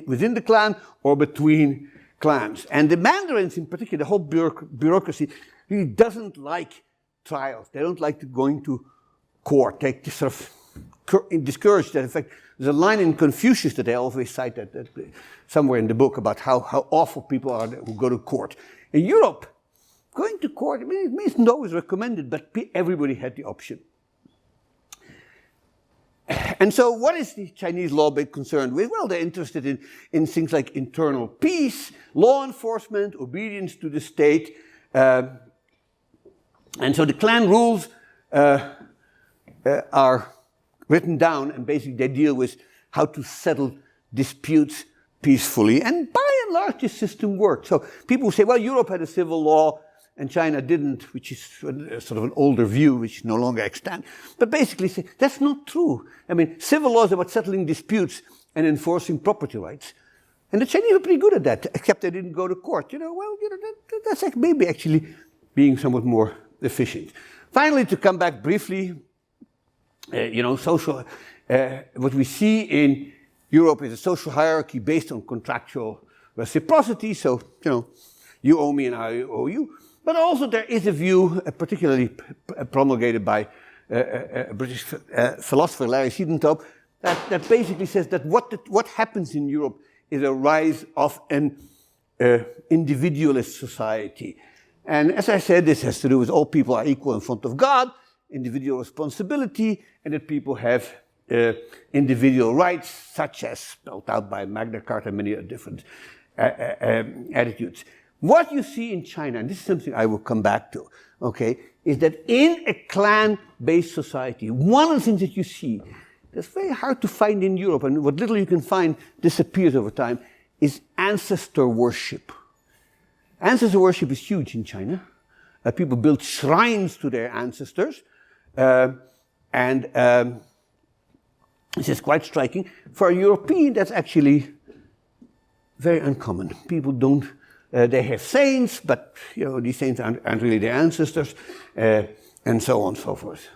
within the clan or between clans. And the mandarins in particular, the whole bureaucracy, really doesn't like trials. They don't like going to court. They sort of discourage that. In fact, there's a line in Confucius that I always cite that somewhere in the book about how awful people are who go to court. In Europe, going to court, it isn't always recommended, but everybody had the option. And so what is the Chinese law big concerned with? Well, they're interested in things like internal peace, law enforcement, obedience to the state. And so the clan rules are written down, and basically they deal with how to settle disputes peacefully. And by and large, this system worked. So people say, well, Europe had a civil law and China didn't, which is sort of an older view, which no longer extant. But basically, say, that's not true. Civil law is about settling disputes and enforcing property rights. And the Chinese were pretty good at that, except they didn't go to court. That's like maybe actually being somewhat more efficient. Finally, to come back briefly, social, what we see in Europe is a social hierarchy based on contractual reciprocity. So, you owe me and I owe you. But also there is a view, particularly promulgated by a British philosopher, Larry Siedentop, that basically says that what happens in Europe is a rise of an individualist society. And as I said, this has to do with all people are equal in front of God, individual responsibility, and that people have individual rights, such as spelled out by Magna Carta and many different attitudes. What you see in China, and this is something I will come back to, okay, is that in a clan-based society, one of the things that you see that's very hard to find in Europe, and what little you can find disappears over time, is ancestor worship. Ancestor worship is huge in China. People build shrines to their ancestors, and this is quite striking. For a European, that's actually very uncommon. People don't, they have saints, but these saints aren't really their ancestors, and so on and so forth.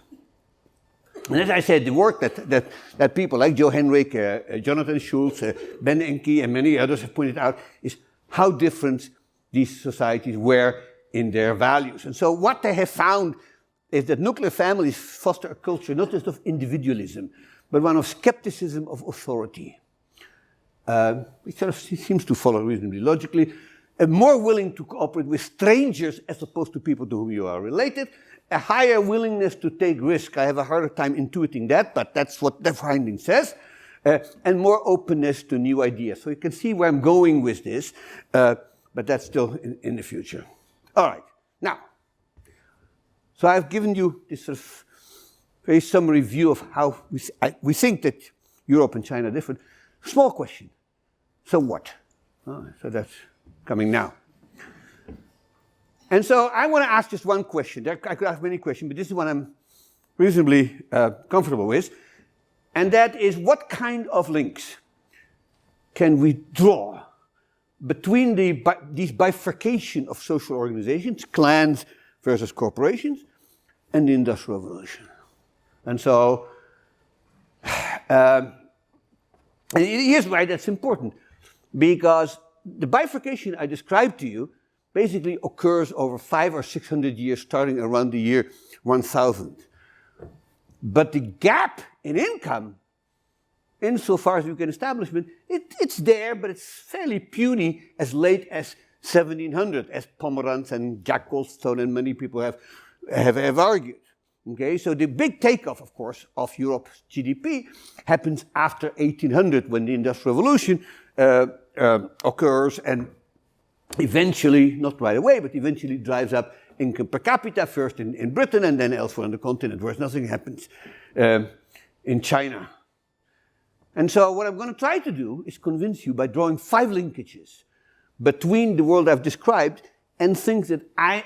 And as I said, the work that people like Joe Henrik, Jonathan Schultz, Ben Enke, and many others have pointed out is how different these societies were in their values. And so what they have found is that nuclear families foster a culture not just of individualism, but one of skepticism of authority. Which sort of seems to follow reasonably logically. More willing to cooperate with strangers as opposed to people to whom you are related. A higher willingness to take risk. I have a harder time intuiting that, but that's what the finding says. And more openness to new ideas. So you can see where I'm going with this, but that's still in the future. All right, now, so I've given you this sort of very summary view of how we think that Europe and China are different. Small question. So what? So that's coming now. And so I want to ask just one question. I could ask many questions, but this is one I'm reasonably comfortable with. And that is, what kind of links can we draw between these bifurcation of social organizations, clans versus corporations, and the Industrial Revolution? And so, and here's why that's important. Because the bifurcation I described to you basically occurs over 500 or 600 years, starting around the year 1000. But the gap in income, insofar as you can establish it, it's there, but it's fairly puny as late as 1700, as Pomerantz and Jack Goldstone and many people have argued. Okay, so the big takeoff, of course, of Europe's GDP happens after 1800, when the Industrial Revolution occurs and eventually, not right away, but eventually drives up income per capita, first in Britain and then elsewhere on the continent, whereas nothing happens in China. And so what I'm going to try to do is convince you by drawing 5 linkages between the world I've described and things that I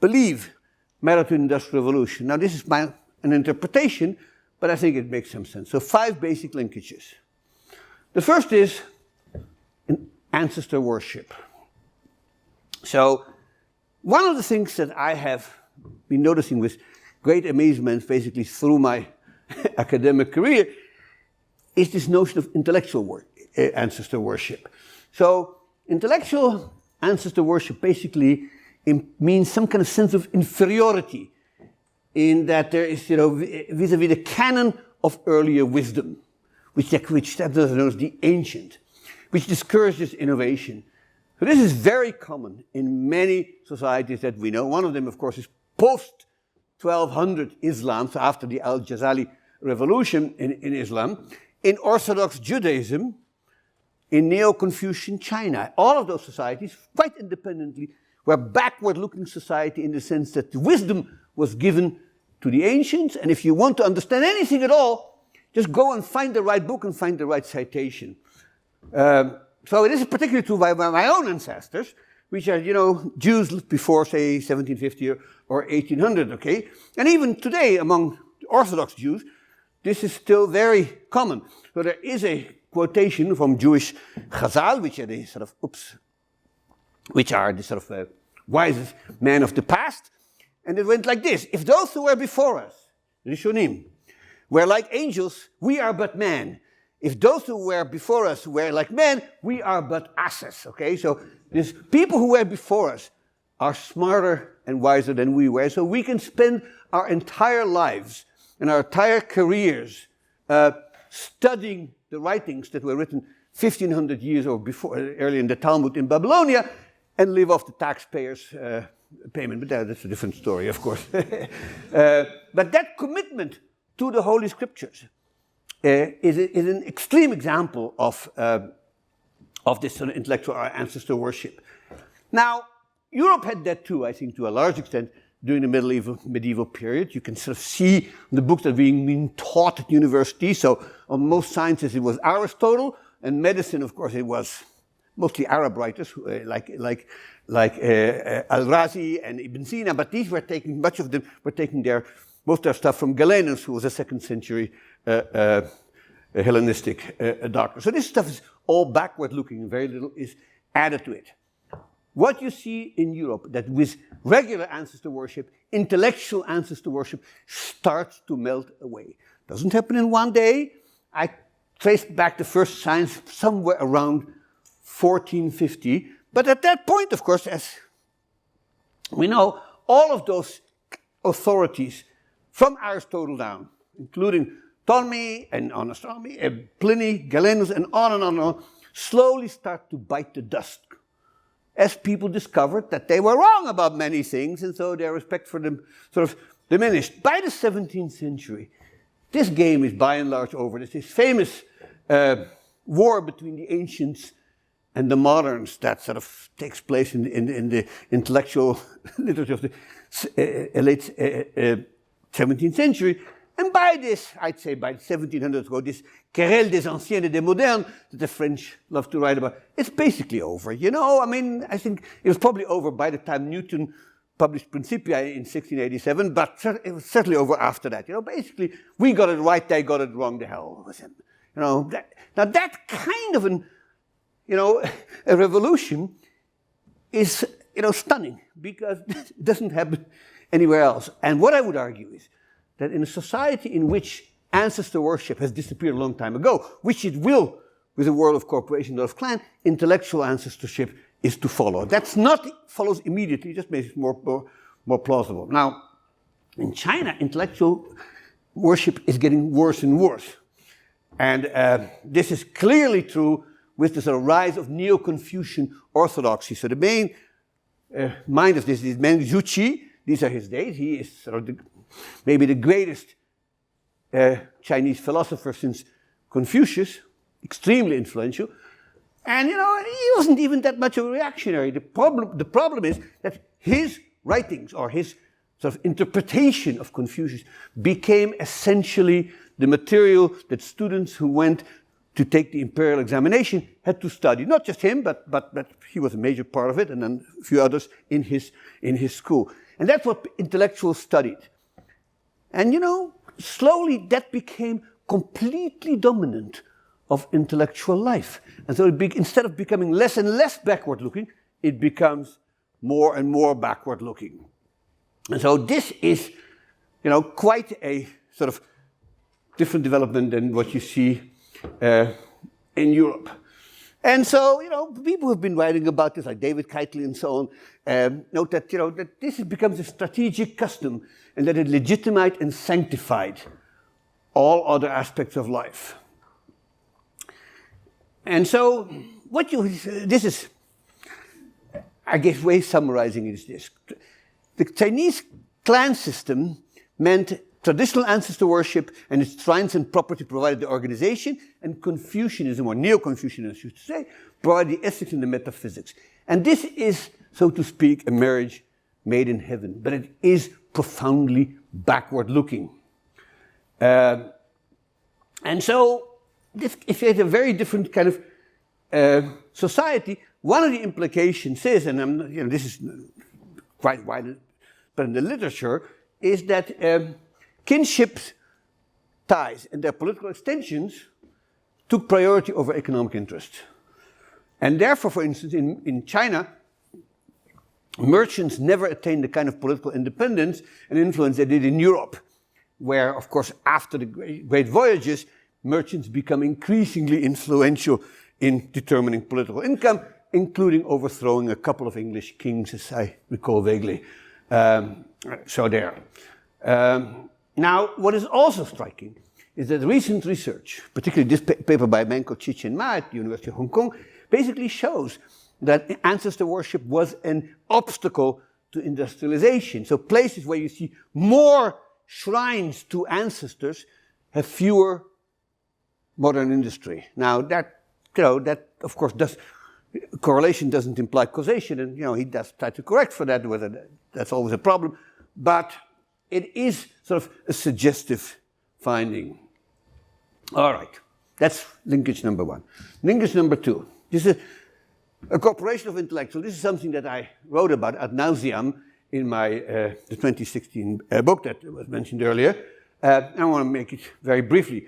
believe matter to the Industrial Revolution. Now, this is an interpretation, but I think it makes some sense. So 5 basic linkages. The first is ancestor worship. So one of the things that I have been noticing with great amazement basically through my academic career is this notion of intellectual ancestor worship. So intellectual ancestor worship basically means some kind of sense of inferiority, in that there is, vis-a-vis the canon of earlier wisdom, which is known as the ancient, which discourages innovation. So this is very common in many societies that we know. One of them, of course, is post-1200 Islam, so after the Al-Ghazali revolution in Islam, in Orthodox Judaism, in Neo-Confucian China. All of those societies, quite independently, were backward-looking society in the sense that the wisdom was given to the ancients, and if you want to understand anything at all, just go and find the right book and find the right citation. So it is particularly true by my own ancestors, which are, Jews before, say, 1750 or 1800, okay? And even today, among Orthodox Jews, this is still very common. So there is a quotation from Jewish Chazal, which are the wisest men of the past, and it went like this: if those who were before us, Rishonim, were like angels, we are but men. If those who were before us were like men, we are but asses, okay? So these people who were before us are smarter and wiser than we were, so we can spend our entire lives and our entire careers studying the writings that were written 1500 years or before, early in the Talmud in Babylonia, and live off the taxpayers' payment. But that's a different story, of course. But that commitment to the Holy Scriptures is an extreme example of this sort of intellectual ancestor worship. Now, Europe had that too, I think, to a large extent, during the medieval period. You can sort of see the books that were being taught at university. So on most sciences it was Aristotle, and medicine, of course, it was mostly Arab writers like Al-Razi and Ibn Sina, but these were taking, much of them were taking most of their stuff from Galenus, who was a 2nd century Hellenistic doctrine. So this stuff is all backward-looking, and very little is added to it. What you see in Europe, that with regular ancestor worship, intellectual ancestor worship starts to melt away. Doesn't happen in one day. I traced back the first signs somewhere around 1450. But at that point, of course, as we know, all of those authorities from Aristotle down, including Ptolemy and on astronomy, and Pliny, Galenus, and on and on and on, slowly start to bite the dust as people discovered that they were wrong about many things, and so their respect for them sort of diminished. By the 17th century, this game is by and large over. There's this famous war between the ancients and the moderns that sort of takes place in the intellectual literature of the late 17th century. And by this, I'd say by the 1700s ago, this querelle des anciens et des modernes that the French love to write about, it's basically over. You know, I mean, I think it was probably over by the time Newton published Principia in 1687, but it was certainly over after that. You know, basically, we got it right, they got it wrong, the hell with him. You know, now that kind of an, you know, a revolution is, you know, stunning because it doesn't happen anywhere else. And what I would argue is that in a society in which ancestor worship has disappeared a long time ago, which it will with the world of corporation, of clan, intellectual ancestorship is to follow. That's not follows immediately, just makes it more plausible. Now, in China, intellectual worship is getting worse and worse. And this is clearly true with the sort of rise of Neo-Confucian orthodoxy. So the main mind of this is Meng Zhuqi. These are his days. He is sort of maybe the greatest Chinese philosopher since Confucius, extremely influential. And, you know, he wasn't even that much of a reactionary. The problem is that his writings or his sort of interpretation of Confucius became essentially the material that students who went to take the imperial examination had to study. Not just him, but he was a major part of it, and then a few others in his school. And that's what intellectuals studied. And, you know, slowly that became completely dominant of intellectual life. And so instead of becoming less and less backward-looking, it becomes more and more backward-looking. And so this is, you know, quite a sort of different development than what you see in Europe. And so, you know, people have been writing about this, like David Keitel and so on, note that, you know, that this becomes a strategic custom and that it legitimized and sanctified all other aspects of life. And so, this is, I guess, way summarizing it is this. The Chinese clan system meant traditional ancestor worship and its shrines and property provided the organization, and Confucianism, or Neo-Confucianism, I should say, provided the ethics and the metaphysics. And this is, so to speak, a marriage made in heaven, but it is profoundly backward-looking. And so, if you had a very different kind of society, one of the implications is, and you know, this is quite wide, but in the literature, is that kinship ties and their political extensions took priority over economic interest. And therefore, for instance, in China, merchants never attained the kind of political independence and influence they did in Europe, where, of course, after the great voyages, merchants become increasingly influential in determining political income, including overthrowing a couple of English kings, as I recall vaguely. So there. Now, what is also striking is that recent research, particularly this paper by Menko Chichen Ma at the University of Hong Kong, basically shows that ancestor worship was an obstacle to industrialization. So places where you see more shrines to ancestors have fewer modern industry. Now, that, you know, that of course correlation doesn't imply causation, and, you know, he does try to correct for that, whether that's always a problem, but it is sort of a suggestive finding. All right, that's linkage number one. Linkage number two. This is a corporation of intellectuals. This is something that I wrote about ad nauseam in my the 2016 book that was mentioned earlier. I want to make it very briefly.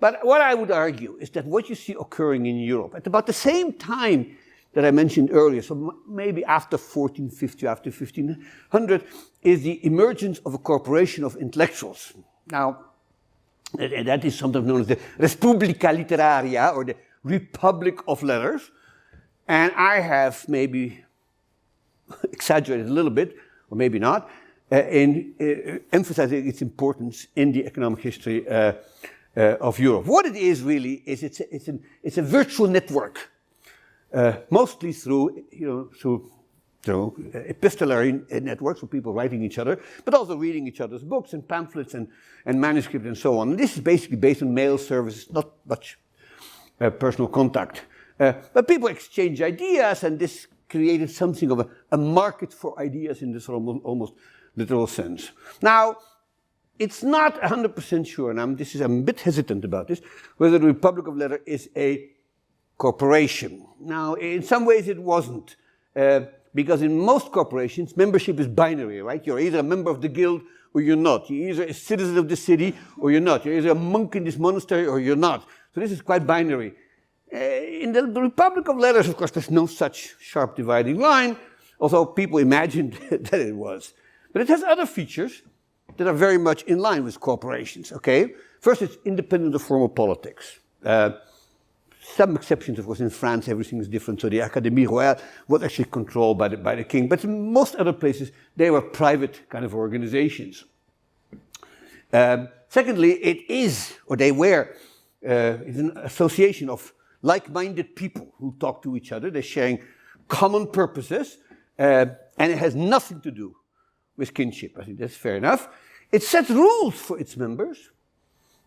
But what I would argue is that what you see occurring in Europe at about the same time that I mentioned earlier, so maybe after 1450, after 1500, is the emergence of a corporation of intellectuals. Now, that is sometimes known as the Respublica Literaria, or the Republic of Letters. And I have maybe exaggerated a little bit, or maybe not, in emphasizing its importance in the economic history of Europe. What it is really is it's a virtual network, mostly through epistolary networks of people writing each other, but also reading each other's books and pamphlets and manuscripts and so on. And this is basically based on mail services, not much personal contact. But people exchange ideas, and this created something of a market for ideas in this almost literal sense. Now, it's not 100% sure, and I'm a bit hesitant about this, whether the Republic of Letters is a corporation. Now, in some ways it wasn't, because in most corporations, membership is binary, right? You're either a member of the guild or you're not. You're either a citizen of the city or you're not. You're either a monk in this monastery or you're not. So this is quite binary. In the Republic of Letters, of course, there's no such sharp dividing line, although people imagined that it was. But it has other features that are very much in line with corporations, okay? First, it's independent of formal politics. Some exceptions, of course, in France, everything is different. So the Académie Royale was actually controlled by the king. But in most other places, they were private kind of organizations. Secondly, it is, or they were, it's an association of like-minded people who talk to each other. They're sharing common purposes, and it has nothing to do with kinship. I think that's fair enough. It sets rules for its members.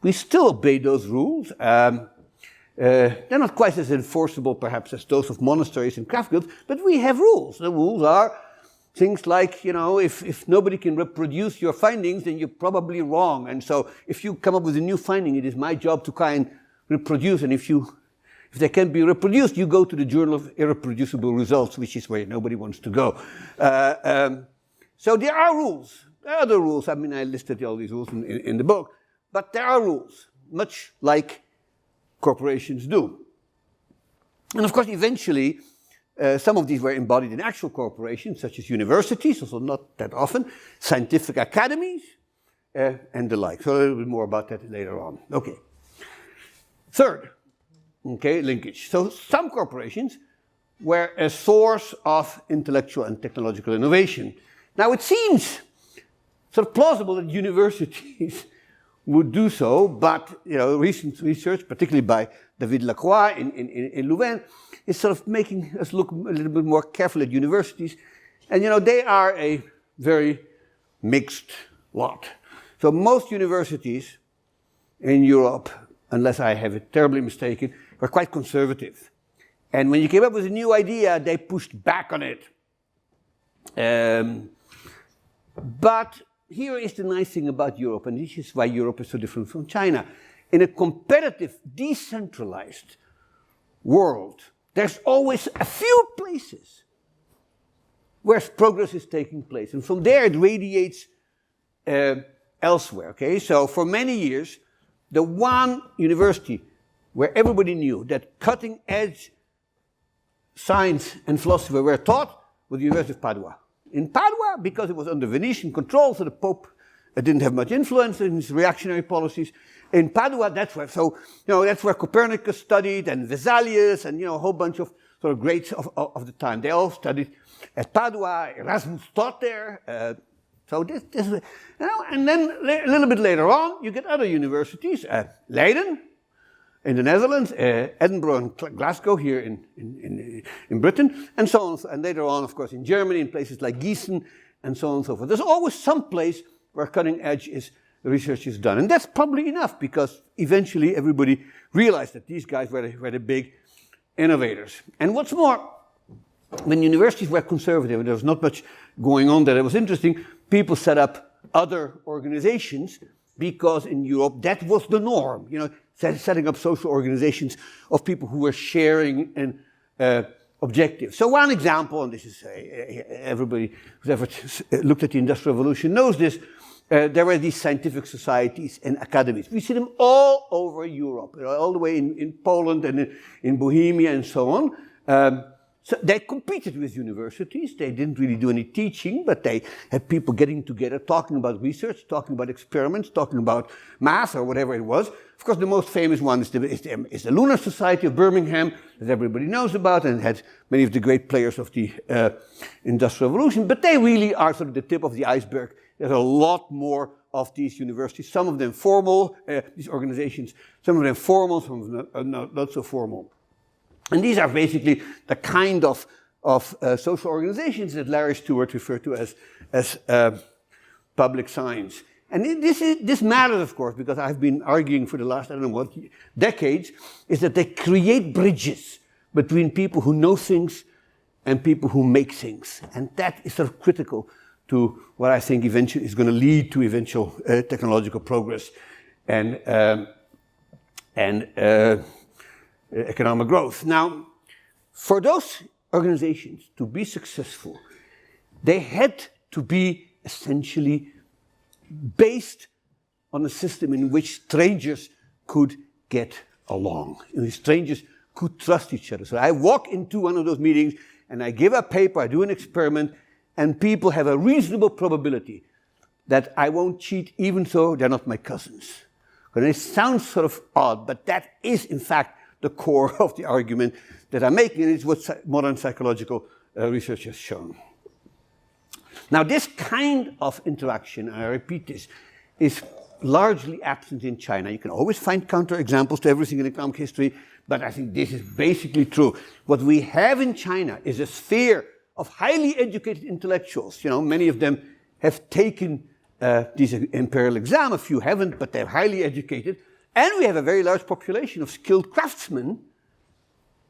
We still obey those rules. They're not quite as enforceable, perhaps, as those of monasteries and craft guilds, but we have rules. The rules are things like, if nobody can reproduce your findings, then you're probably wrong. And so if you come up with a new finding, it is my job to try and reproduce. And if they can't be reproduced, you go to the Journal of Irreproducible Results, which is where nobody wants to go. So there are rules. There are other rules. I mean, I listed all these rules in the book. But there are rules, much like corporations do. And of course, eventually, some of these were embodied in actual corporations, such as universities, also not that often, scientific academies, and the like. So a little bit more about that later on. Okay. Third, okay, linkage. So some corporations were a source of intellectual and technological innovation. Now, it seems sort of plausible that universities would do so, but recent research, particularly by David Lacroix in Louvain, is sort of making us look a little bit more carefully at universities. And they are a very mixed lot. So most universities in Europe, unless I have it terribly mistaken, were quite conservative. And when you came up with a new idea, they pushed back on it. But here is the nice thing about Europe, and this is why Europe is so different from China. In a competitive, decentralized world, there's always a few places where progress is taking place. And from there, it radiates elsewhere, okay? So for many years, the one university where everybody knew that cutting-edge science and philosophy were taught was the University of Padua. In Padua, because it was under Venetian control, so the Pope didn't have much influence in his reactionary policies. In Padua, that's where Copernicus studied, and Vesalius, and a whole bunch of sort of greats of the time. They all studied at Padua. Erasmus taught there. So this and then a little bit later on, you get other universities, Leiden in the Netherlands, Edinburgh and Glasgow here in Britain, and so on. And later on, of course, in Germany, in places like Gießen, and so on and so forth. There's always some place where cutting edge research is done. And that's probably enough, because eventually everybody realized that these guys were the big innovators. And what's more, when universities were conservative and there was not much going on there that was interesting, people set up other organizations, because in Europe that was the norm. Setting up social organizations of people who were sharing an objective. So one example, and this is everybody who's ever looked at the Industrial Revolution knows this, there were these scientific societies and academies. We see them all over Europe, all the way in Poland and in Bohemia and so on. So they competed with universities. They didn't really do any teaching, but they had people getting together, talking about research, talking about experiments, talking about math or whatever it was. Of course, the most famous one is the Lunar Society of Birmingham, that everybody knows about, and had many of the great players of the Industrial Revolution. But they really are sort of the tip of the iceberg. There's a lot more of these universities, some of them formal, these organizations, some of them formal, some of them not so formal. And these are basically the kind of social organizations that Larry Stewart referred to as public science. And this matters, of course, because I've been arguing for the last, I don't know what, decades, is that they create bridges between people who know things and people who make things. And that is sort of critical to what I think eventually is going to lead to eventual technological progress and economic growth. Now, for those organizations to be successful, they had to be essentially based on a system in which strangers could get along, in which strangers could trust each other. So I walk into one of those meetings and I give a paper, I do an experiment, and people have a reasonable probability that I won't cheat even though they're not my cousins. And it sounds sort of odd, but that is in fact the core of the argument that I'm making, and it's what modern psychological research has shown. Now, this kind of interaction, and I repeat this, is largely absent in China. You can always find counterexamples to everything in economic history, but I think this is basically true. What we have in China is a sphere of highly educated intellectuals. You know, many of them have taken this imperial exam, a few haven't, but they're highly educated. And we have a very large population of skilled craftsmen.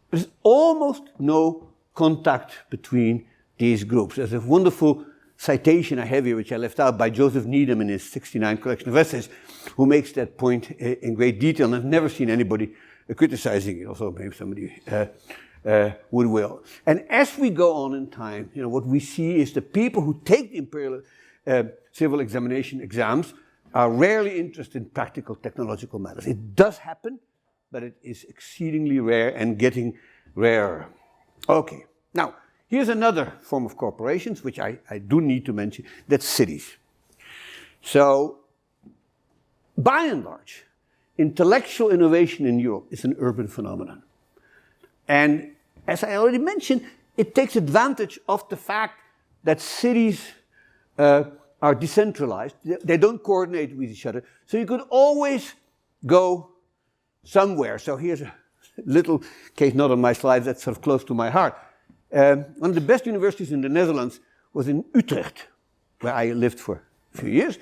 There's almost no contact between these groups. There's a wonderful citation I have here, which I left out, by Joseph Needham in his 69 collection of essays, who makes that point in great detail, and I've never seen anybody criticizing it, although maybe somebody would will. And as we go on in time, you know, what we see is the people who take the imperial civil examination exams are rarely interested in practical technological matters. It does happen, but it is exceedingly rare and getting rarer. Okay, now, here's another form of corporations, which I do need to mention, that's cities. So, by and large, intellectual innovation in Europe is an urban phenomenon. And as I already mentioned, it takes advantage of the fact that cities are decentralized. They don't coordinate with each other. So you could always go somewhere. So here's a little case, not on my slides, that's sort of close to my heart. One of the best universities in the Netherlands was in Utrecht, where I lived for a few years.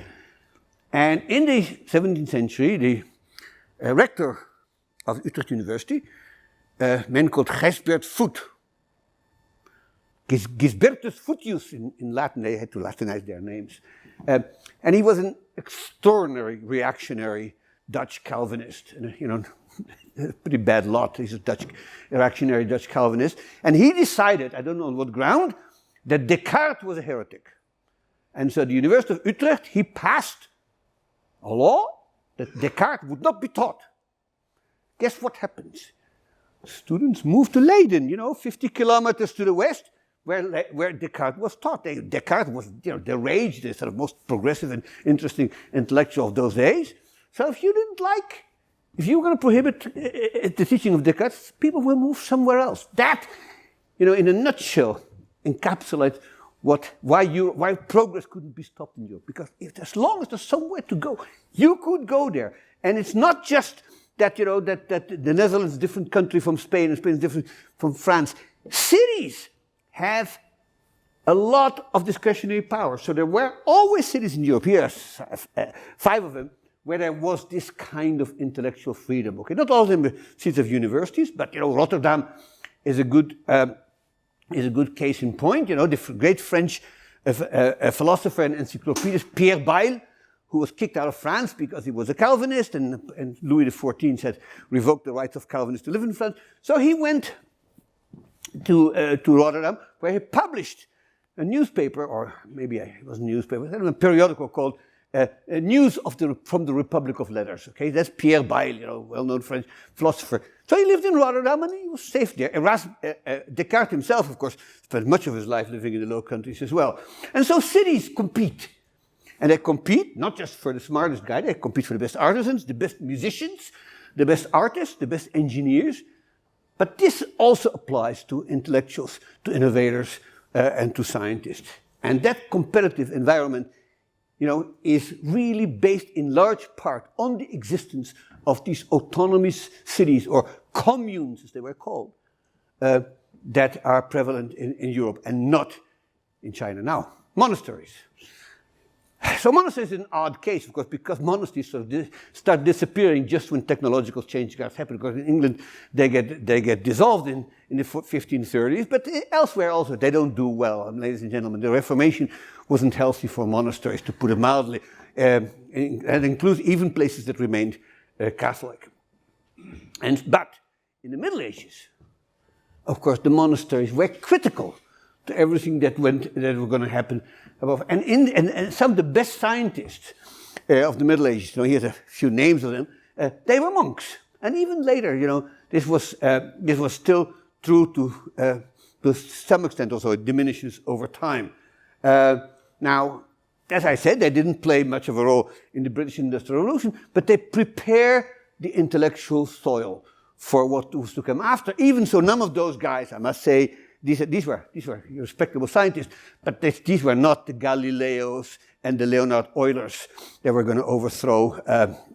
And in the 17th century, the rector of Utrecht University, a man called Gijsbert Voet, Gisbertus Voetius in Latin, they had to Latinize their names. And he was an extraordinary reactionary Dutch Calvinist, and, you know, a pretty bad lot. He's a reactionary Dutch Calvinist. And he decided, I don't know on what ground, that Descartes was a heretic. And so the University of Utrecht, he passed a law that Descartes would not be taught. Guess what happens? Students moved to Leiden, you know, 50 kilometers to the west, where Descartes was taught. Descartes was, you know, the rage, the sort of most progressive and interesting intellectual of those days. So if you didn't like, if you were going to prohibit the teaching of Descartes, people will move somewhere else. That, you know, in a nutshell, encapsulates why progress couldn't be stopped in Europe. Because as long as there's somewhere to go, you could go there. And it's not just that, you know, that the Netherlands is a different country from Spain, and Spain is different from France. Cities have a lot of discretionary power. So there were always cities in Europe, here are 5 of them, where there was this kind of intellectual freedom. Okay, not all of them were seats of universities, but, you know, Rotterdam is a good case in point. You know, the great French philosopher and encyclopedist Pierre Bayle, who was kicked out of France because he was a Calvinist, and Louis XIV had revoked the rights of Calvinists to live in France. So he went to Rotterdam, where he published a newspaper, or maybe it wasn't a newspaper, a periodical called news from the Republic of Letters. Okay, that's Pierre Bayle, well-known French philosopher. So he lived in Rotterdam and he was safe there. Descartes himself, of course, spent much of his life living in the Low Countries as well. And so cities compete. And they compete not just for the smartest guy, they compete for the best artisans, the best musicians, the best artists, the best engineers. But this also applies to intellectuals, to innovators, and to scientists. And that competitive environment, is really based in large part on the existence of these autonomous cities, or communes as they were called, that are prevalent in Europe and not in China now. Monasteries. So monasteries is an odd case, of course, because monasteries sort of start disappearing just when technological change starts happening. Because in England, they get dissolved in the 1530s, but elsewhere also they don't do well. And ladies and gentlemen, the Reformation wasn't healthy for monasteries, to put it mildly. And includes even places that remained Catholic. But in the Middle Ages, of course, the monasteries were critical to everything that were going to happen above. And some of the best scientists of the Middle Ages, here's a few names of them, they were monks. And even later, this was still true to some extent, also it diminishes over time. Now, as I said, they didn't play much of a role in the British Industrial Revolution, but they prepare the intellectual soil for what was to come after. Even so, none of those guys, I must say, these were respectable scientists, but these were not the Galileos and the Leonhard Eulers that were going to overthrow,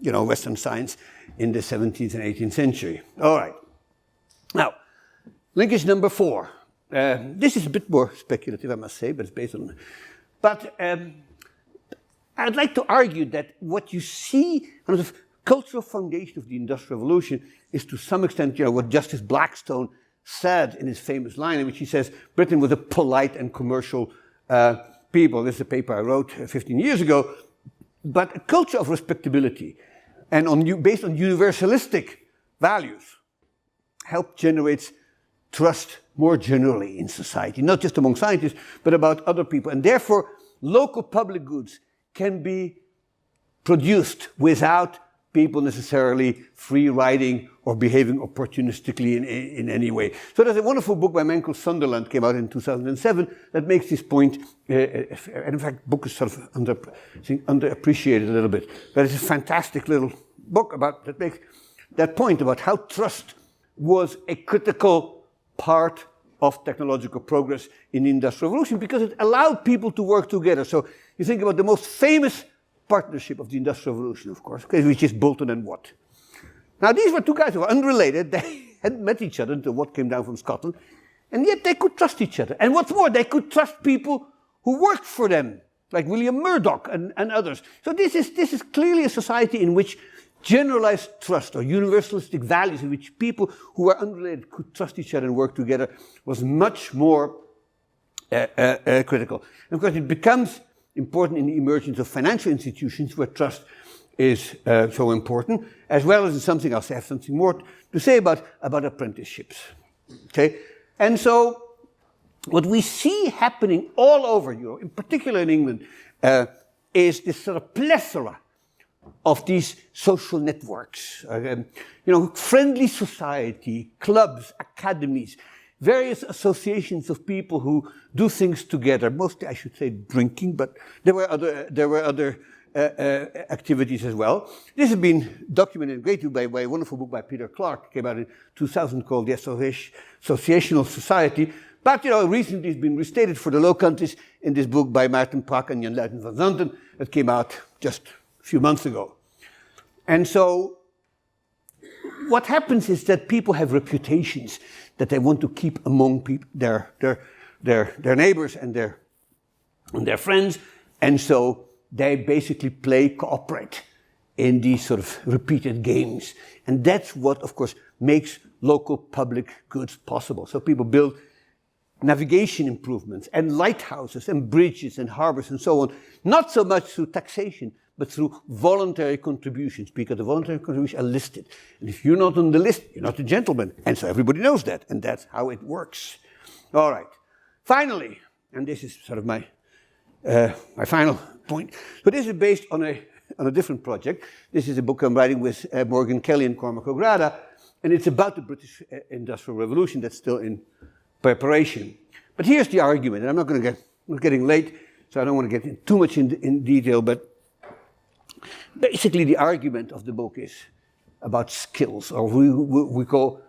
Western science in the 17th and 18th century. All right. Now, linkage number 4. This is a bit more speculative, I must say, but it's based on. But I'd like to argue that what you see on the cultural foundation of the Industrial Revolution is to some extent, what Justice Blackstone said in his famous line, in which he says Britain was a polite and commercial people. This is a paper I wrote 15 years ago. But a culture of respectability and based on universalistic values help generate trust more generally in society, not just among scientists, but about other people. And therefore, local public goods can be produced without people necessarily free riding or behaving opportunistically in any way. So there's a wonderful book by a man called Sunderland, came out in 2007, that makes this point, and in fact, the book is sort of underappreciated a little bit, but it's a fantastic little book that makes that point about how trust was a critical part of technological progress in the Industrial Revolution, because it allowed people to work together. So you think about the most famous partnership of the Industrial Revolution, of course, which is Bolton and Watt. Now, these were two guys who were unrelated. They hadn't met each other until Watt came down from Scotland, and yet they could trust each other. And what's more, they could trust people who worked for them, like William Murdoch and others. So this is clearly a society in which generalized trust or universalistic values in which people who were unrelated could trust each other and work together was much more critical. And of course, it becomes important in the emergence of financial institutions where trust is so important, as well as in something else. I have something more to say about apprenticeships. Okay, and so what we see happening all over Europe, in particular in England, is this sort of plethora of these social networks, friendly society, clubs, academies, various associations of people who do things together. Mostly, I should say, drinking, but there were other activities as well. This has been documented greatly by a wonderful book by Peter Clark, came out in 2000, called The Associational Society. But, recently it's been restated for the Low Countries in this book by Maarten Pak and Jan Luiten van Zanten that came out just a few months ago. And so what happens is that people have reputations that they want to keep among their neighbors and their friends, and so they basically cooperate in these sort of repeated games. And that's what, of course, makes local public goods possible. So people build navigation improvements and lighthouses and bridges and harbors and so on, not so much through taxation, but through voluntary contributions, because the voluntary contributions are listed. And if you're not on the list, you're not a gentleman. And so everybody knows that, and that's how it works. All right. Finally, and this is sort of my my final point. So this is based on a different project. This is a book I'm writing with Morgan Kelly and Cormac O'Grada, and it's about the British Industrial Revolution that's still in preparation. But here's the argument, and we're getting late, so I don't want to get too much in detail, but basically the argument of the book is about skills, or we call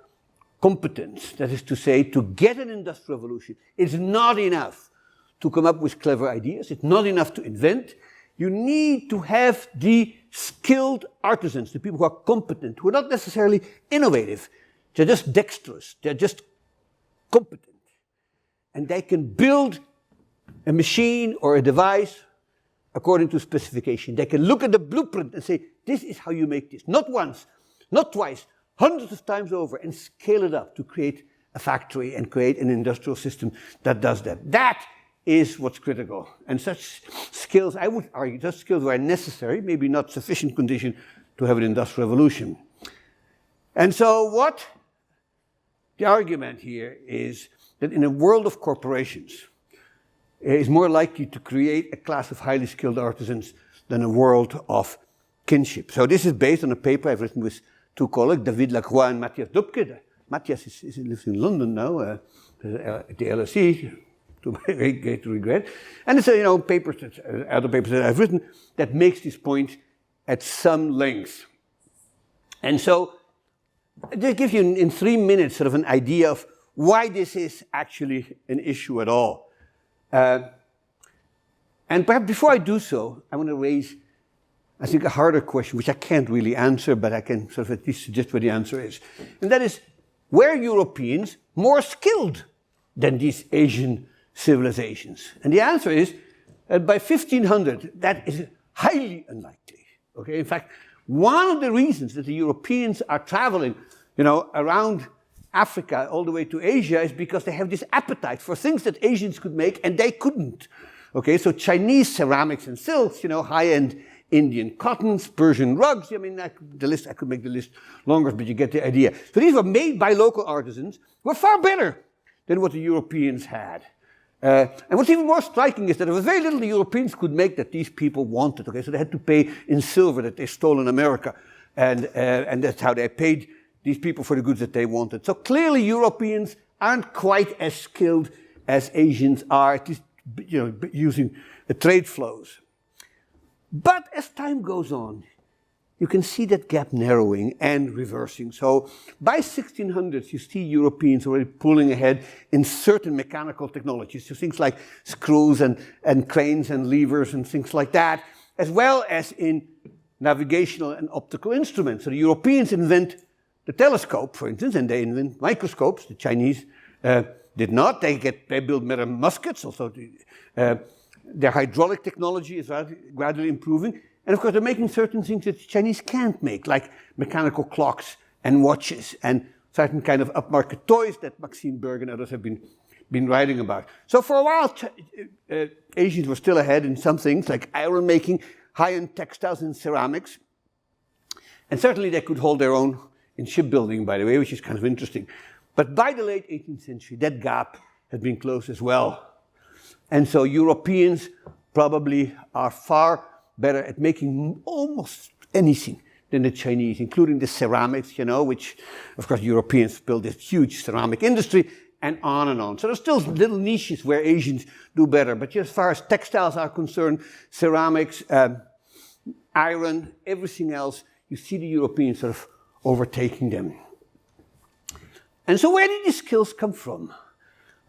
competence. That is to say, to get an industrial revolution, it's not enough to come up with clever ideas. It's not enough to invent. You need to have the skilled artisans, the people who are competent, who are not necessarily innovative. They're just dexterous. They're just competent. And they can build a machine or a device according to specification. They can look at the blueprint and say, this is how you make this. Not once, not twice, hundreds of times over, and scale it up to create a factory and create an industrial system that does that. That is what's critical. And such skills, I would argue, such skills were necessary, maybe not sufficient condition to have an industrial revolution. And so what the argument here is that in a world of corporations, it is more likely to create a class of highly skilled artisans than a world of kinship. So this is based on a paper I've written with two colleagues, David Lacroix and Matthias Dubke. Matthias lives in London now, at the LSE, to my great regret. And it's other papers that I've written that makes this point at some length. And so they give you in 3 minutes sort of an idea of why this is actually an issue at all. And perhaps before I do so, I want to raise, I think, a harder question, which I can't really answer, but I can sort of at least suggest what the answer is. And that is, were Europeans more skilled than these Asian civilizations? And the answer is that by 1500, that is highly unlikely. Okay? In fact, one of the reasons that the Europeans are traveling, around Africa all the way to Asia is because they have this appetite for things that Asians could make and they couldn't. Okay, so Chinese ceramics and silks, high-end Indian cottons, Persian rugs. I could make the list longer, but you get the idea. So these were made by local artisans, were far better than what the Europeans had. And what's even more striking is that there was very little the Europeans could make that these people wanted. Okay, so they had to pay in silver that they stole in America, and that's how they paid these people for the goods that they wanted. So clearly Europeans aren't quite as skilled as Asians are, at least, using the trade flows. But as time goes on, you can see that gap narrowing and reversing. So by 1600s, you see Europeans already pulling ahead in certain mechanical technologies, so things like screws and cranes and levers and things like that, as well as in navigational and optical instruments. So the Europeans invent the telescope, for instance, and they invent microscopes. The Chinese did not. They build better muskets. Also, their hydraulic technology is gradually improving. And of course, they're making certain things that the Chinese can't make, like mechanical clocks and watches and certain kind of upmarket toys that Maxime Berg and others have been writing about. So for a while, Asians were still ahead in some things like iron making, high-end textiles and ceramics. And certainly they could hold their own in shipbuilding, by the way, which is kind of interesting. But by the late 18th century, that gap had been closed as well. And so Europeans probably are far better at making almost anything than the Chinese, including the ceramics, which, of course, Europeans built this huge ceramic industry, and on and on. So there's still little niches where Asians do better. But as far as textiles are concerned, ceramics, iron, everything else, you see the Europeans sort of overtaking them. And so where did these skills come from?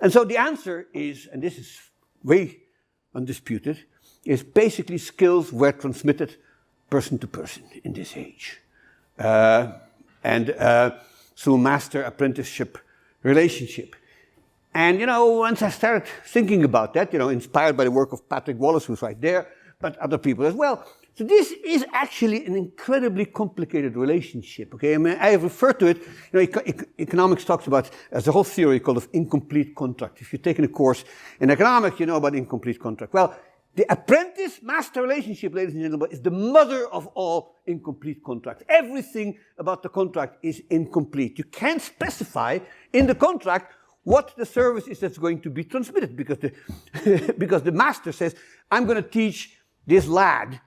And so the answer is, and this is way undisputed, is basically skills were transmitted person to person in this age. And through master-apprenticeship relationship. And, once I started thinking about that, inspired by the work of Patrick Wallace, who's right there, but other people as well. So this is actually an incredibly complicated relationship, okay? I have referred to it, economics talks about, as a whole theory called of incomplete contract. If you've taken a course in economics, you know about incomplete contract. Well, the apprentice-master relationship, ladies and gentlemen, is the mother of all incomplete contracts. Everything about the contract is incomplete. You can't specify in the contract what the service is that's going to be transmitted, because because the master says, I'm going to teach this lad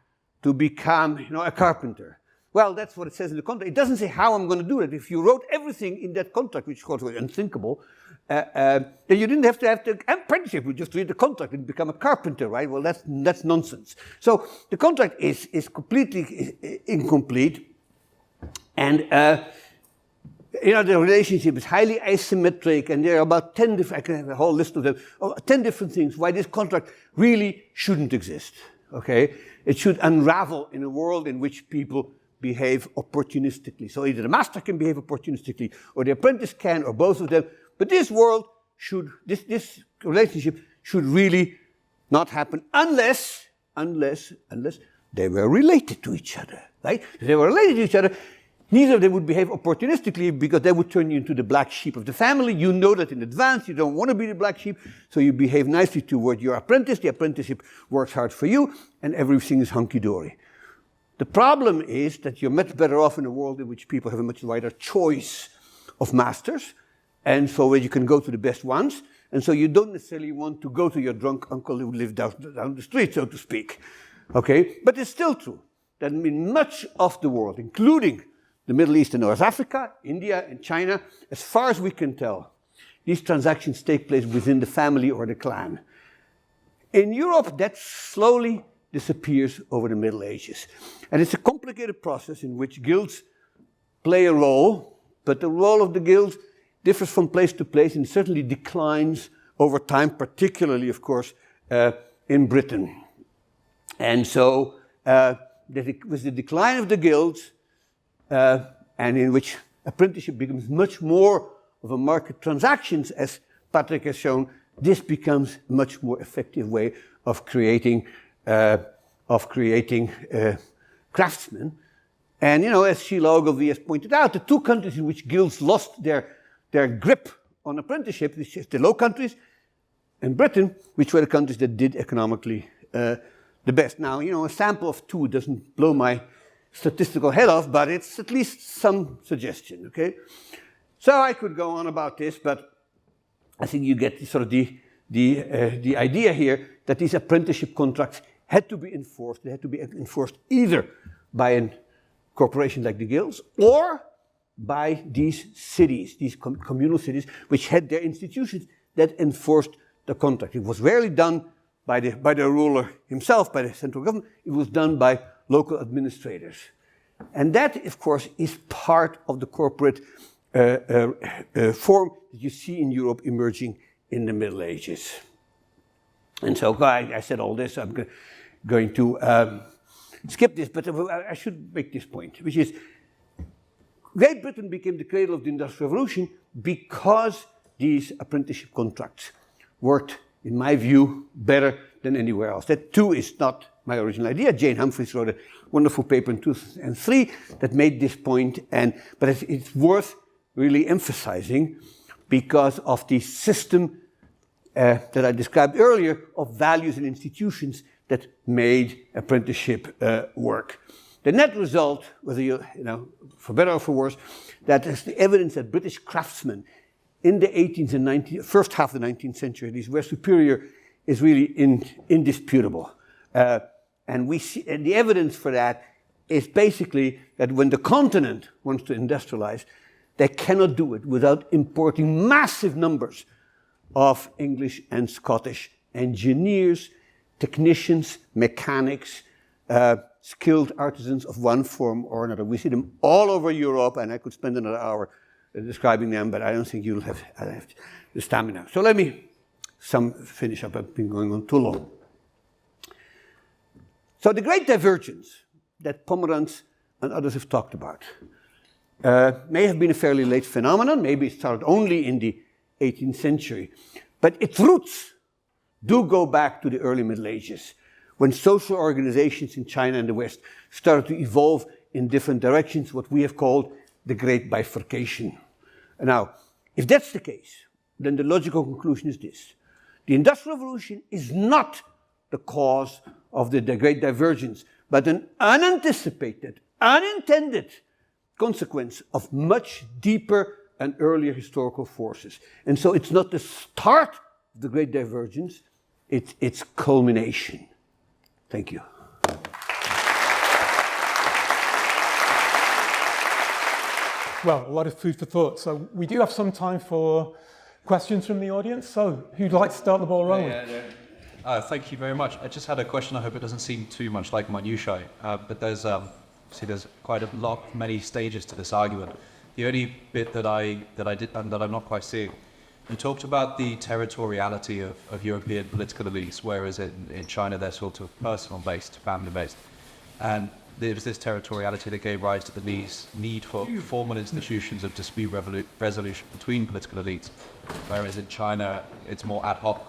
to become, a carpenter. Well, that's what it says in the contract. It doesn't say how I'm going to do it. If you wrote everything in that contract, which was unthinkable, then you didn't have to have the apprenticeship. You just read the contract and become a carpenter, right? Well, that's nonsense. So the contract is completely incomplete, and the relationship is highly asymmetric, and there are about 10 different, I can have a whole list of them, 10 different things why this contract really shouldn't exist, okay? It should unravel in a world in which people behave opportunistically. So either the master can behave opportunistically, or the apprentice can, or both of them. But this world should, this relationship should really not happen unless they were related to each other, right? If they were related to each other, neither of them would behave opportunistically, because they would turn you into the black sheep of the family. You know that in advance. You don't want to be the black sheep, so you behave nicely toward your apprentice. The apprenticeship works hard for you, and everything is hunky-dory. The problem is that you're much better off in a world in which people have a much wider choice of masters, and so where you can go to the best ones, and so you don't necessarily want to go to your drunk uncle who lives down the street, so to speak. Okay? But it's still true that in much of the world, including the Middle East and North Africa, India and China, as far as we can tell, these transactions take place within the family or the clan. In Europe, that slowly disappears over the Middle Ages. And it's a complicated process in which guilds play a role, but the role of the guilds differs from place to place and certainly declines over time, particularly, of course, in Britain. And so, with the decline of the guilds, and in which apprenticeship becomes much more of a market transactions, as Patrick has shown, this becomes a much more effective way of creating craftsmen. And, as Sheila Ogilvie has pointed out, the two countries in which guilds lost their grip on apprenticeship, which is the Low Countries and Britain, which were the countries that did economically the best. Now, a sample of 2 doesn't blow my statistical head off, but it's at least some suggestion, okay? So I could go on about this, but I think you get sort of the idea here that these apprenticeship contracts had to be enforced. They had to be enforced either by a corporation like the guilds or by these cities, these communal cities, which had their institutions that enforced the contract. It was rarely done by the ruler himself, by the central government. It was done by local administrators. And that, of course, is part of the corporate form that you see in Europe emerging in the Middle Ages. And so I said all this, I'm going to skip this, but I should make this point, which is Great Britain became the cradle of the Industrial Revolution because these apprenticeship contracts worked, in my view, better than anywhere else. That too is not my original idea. Jane Humphreys wrote a wonderful paper in 2003 that made this point, but it's worth really emphasizing because of the system that I described earlier of values and institutions that made apprenticeship work. The net result, whether for better or for worse, that is the evidence that British craftsmen in the 18th and 19th, first half of the 19th century, these were superior, is really indisputable. And we see, and the evidence for that is basically that when the continent wants to industrialize, they cannot do it without importing massive numbers of English and Scottish engineers, technicians, mechanics, skilled artisans of one form or another. We see them all over Europe, and I could spend another hour describing them, but I don't think you'll have the stamina. So let me finish up. I've been going on too long. So the great divergence that Pomerantz and others have talked about may have been a fairly late phenomenon. Maybe it started only in the 18th century. But its roots do go back to the early Middle Ages, when social organizations in China and the West started to evolve in different directions, what we have called the Great Bifurcation. Now, if that's the case, then the logical conclusion is this. The Industrial Revolution is not the cause of the Great Divergence, but an unanticipated, unintended consequence of much deeper and earlier historical forces. And so it's not the start of the Great Divergence, it's its culmination. Thank you. Well, a lot of food for thought. So we do have some time for questions from the audience. So who'd like to start the ball rolling? Thank you very much. I just had a question. I hope it doesn't seem too much like minutiae, but there's quite many stages to this argument. The only bit that I'm not quite seeing, you talked about the territoriality of European political elites, whereas in China they're sort of personal-based, family-based, and there's this territoriality that gave rise to the need for formal institutions of dispute resolution between political elites, whereas in China it's more ad hoc.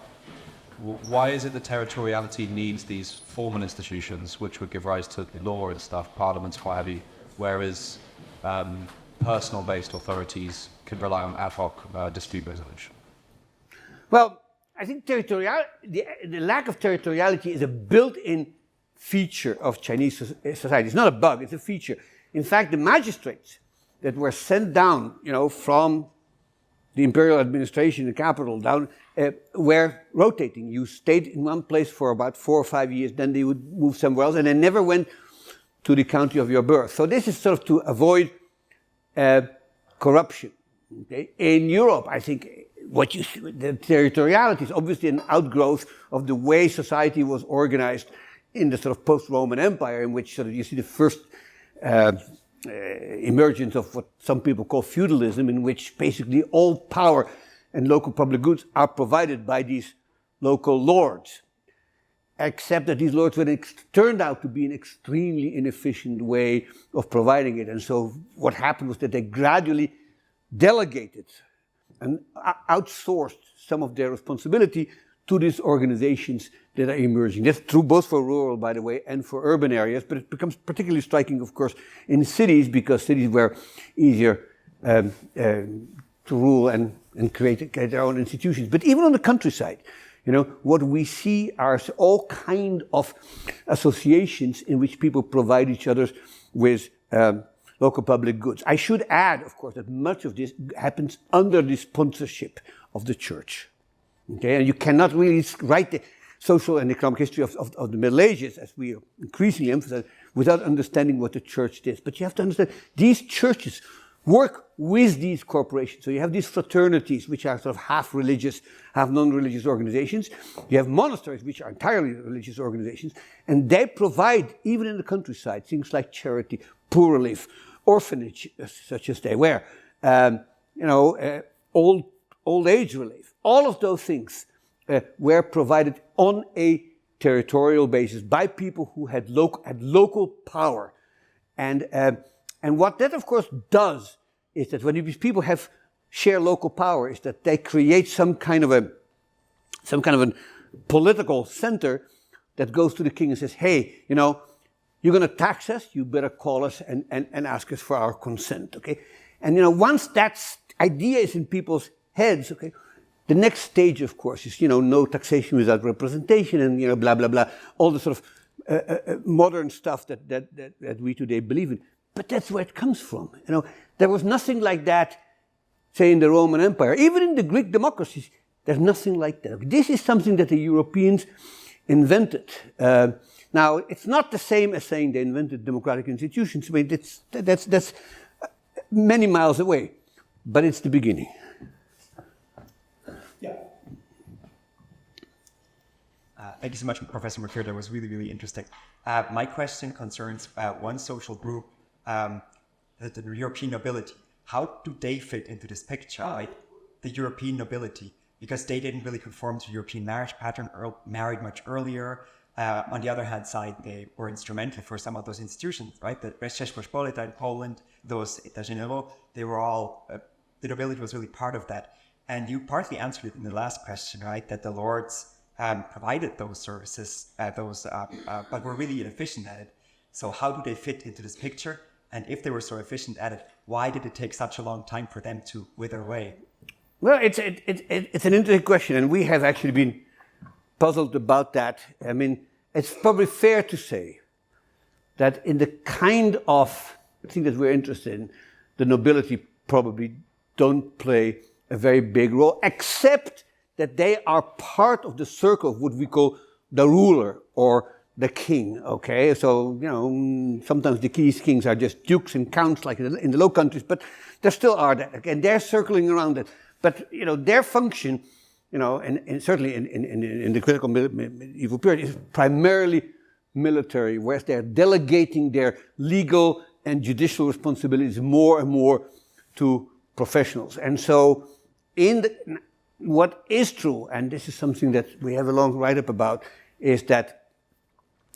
Why is it that territoriality needs these formal institutions which would give rise to law and stuff, parliaments, what have you, whereas personal-based authorities can rely on ad hoc dispute resolution? Well, I think the lack of territoriality is a built-in feature of Chinese society. It's not a bug, it's a feature. In fact, the magistrates that were sent down, from the imperial administration, the capital, down, were rotating. You stayed in one place for about 4 or 5 years, then they would move somewhere else, and they never went to the county of your birth. So this is sort of to avoid corruption. Okay? In Europe, I think the territoriality is obviously an outgrowth of the way society was organized in the sort of post-Roman Empire, in which sort of you see the first emergence of what some people call feudalism, in which basically all power and local public goods are provided by these local lords, except that these lords turned out to be an extremely inefficient way of providing it. And so what happened was that they gradually delegated and outsourced some of their responsibility to these organizations that are emerging. That's true both for rural, by the way, and for urban areas, but it becomes particularly striking, of course, in cities, because cities were easier to rule and create their own institutions. But even on the countryside, what we see are all kind of associations in which people provide each other with local public goods. I should add, of course, that much of this happens under the sponsorship of the church. Okay, and you cannot really write the social and economic history of the Middle Ages, as we increasingly emphasize, without understanding what the church did. But you have to understand, these churches work with these corporations. So you have these fraternities, which are sort of half religious, half non-religious organizations. You have monasteries, which are entirely religious organizations, and they provide, even in the countryside, things like charity, poor relief, orphanage, such as they were, old age relief. All of those things were provided on a territorial basis by people who had local power. And what that, of course, does is that when these people share local power, is that they create some kind of a political center that goes to the king and says, hey, you're going to tax us, you better call us and ask us for our consent, okay? And, once that idea is in people's heads, okay, the next stage, of course, is, no taxation without representation and, blah, blah, blah, all the sort of modern stuff that we today believe in. But that's where it comes from. There was nothing like that, say, in the Roman Empire. Even in the Greek democracies, there's nothing like that. This is something that the Europeans invented. Now, it's not the same as saying they invented democratic institutions. I mean, that's many miles away, but it's the beginning. Yeah. Thank you so much, Professor Mokyr. That was really, really interesting. My question concerns one social group, the European nobility. How do they fit into this picture, right? The European nobility, because they didn't really conform to the European marriage pattern, married much earlier. On the other hand side, they were instrumental for some of those institutions, right? The Rzeczpospolita in Poland, those États généraux, they were all, the nobility was really part of that. And you partly answered it in the last question, right? That the lords provided those services, but were really inefficient at it. So how do they fit into this picture? And if they were so efficient at it, why did it take such a long time for them to wither away? Well, it's an interesting question, and we have actually been puzzled about that. I mean, it's probably fair to say that in the kind of thing that we're interested in, the nobility probably don't play a very big role, except that they are part of the circle of what we call the ruler or the king, okay? So, sometimes these kings are just dukes and counts like in the Low Countries, but there still are that, and they're circling around it. But, their function, and certainly in the critical medieval period, is primarily military, whereas they're delegating their legal and judicial responsibilities more and more to professionals. And so, what is true, and this is something that we have a long write-up about, is that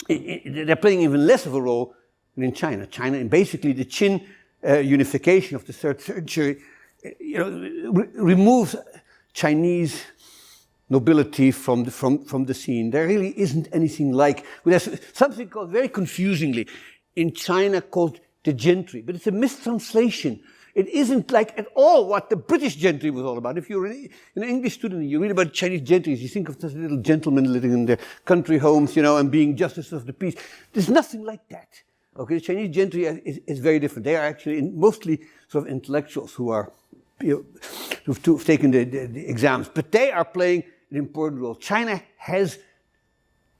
they're playing even less of a role than in China. China, and basically the Qin unification of the 3rd century, removes Chinese nobility from the scene. There really isn't anything like. There's something called, very confusingly, in China called the gentry, but it's a mistranslation. It isn't like at all what the British gentry was all about. If you're an English student and you read about Chinese gentries, you think of those little gentlemen living in their country homes, and being justices of the peace. There's nothing like that. Okay, the Chinese gentry is very different. They are actually mostly sort of intellectuals who are, who've taken the exams, but they are playing an important role. China has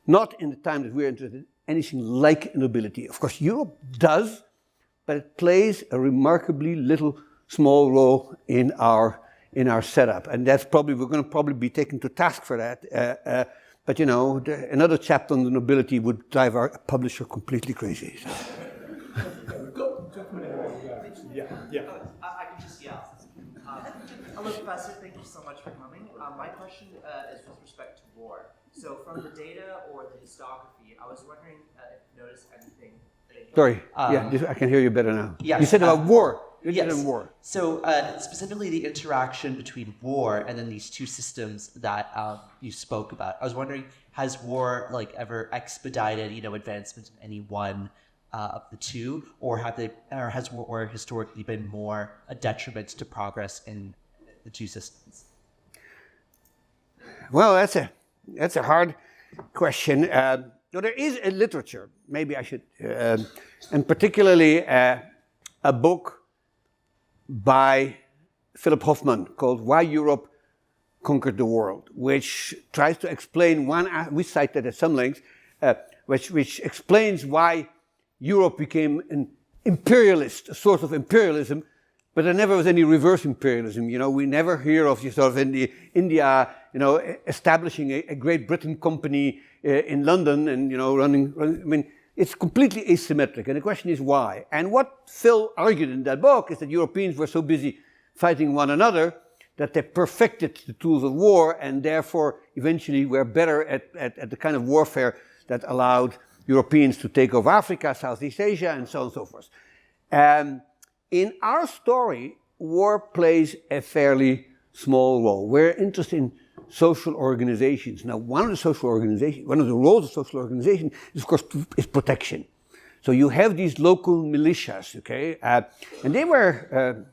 not, in the time that we're interested, anything like nobility. Of course, Europe does, but it plays a remarkably small role in our setup, and that's we're going to probably be taken to task for that. But another chapter on the nobility would drive our publisher completely crazy. So. I can just hello, Professor. Thank you so much for coming. My question is with respect to war. So, from the data or the histography, I was wondering if you noticed anything. Sorry. I can hear you better now. Yes, you said about war. Yes. War. So specifically the interaction between war and then these two systems that you spoke about. I was wondering, has war ever expedited advancement in any one of the two, or has war historically been more a detriment to progress in the two systems? Well, that's a hard question. There is a literature, maybe I should, and particularly a book by Philip Hoffman called Why Europe Conquered the World, which tries to explain we cite that at some length, which explains why Europe became an imperialist, a source of imperialism, but there never was any reverse imperialism. We never hear of India, establishing a Great Britain company in London and, running. I mean, it's completely asymmetric, and the question is why. And what Phil argued in that book is that Europeans were so busy fighting one another that they perfected the tools of war, and therefore eventually were better at the kind of warfare that allowed Europeans to take over Africa, Southeast Asia, and so on and so forth. In our story, war plays a fairly small role. We're interested in social organizations. Now, one of the roles of social organization is, of course, is protection. So you have these local militias, okay, and they were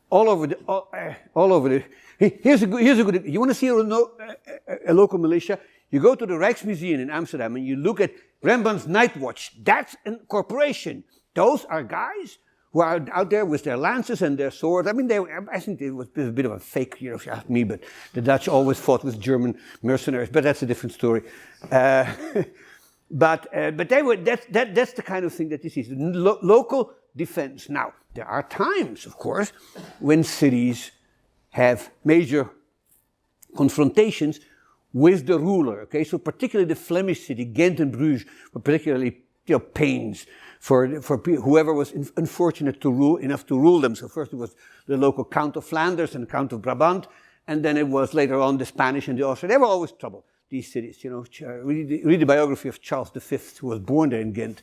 all over the. Here's a good. You want to see a local militia? You go to the Rijksmuseum in Amsterdam and you look at Rembrandt's Night Watch. That's a corporation. Those are guys who are out there with their lances and their swords. I mean, I think it was a bit of a fake, if you ask me, but the Dutch always fought with German mercenaries, but that's a different story. But they were, that's the kind of thing that this is, local defense. Now, there are times, of course, when cities have major confrontations with the ruler, okay? So particularly the Flemish city, Ghent and Bruges, were particularly, pains for whoever was unfortunate enough to rule them. So first it was the local Count of Flanders and Count of Brabant, and then it was later on the Spanish and the Austrian. They were always trouble, these cities. Read the biography of Charles V, who was born there in Ghent.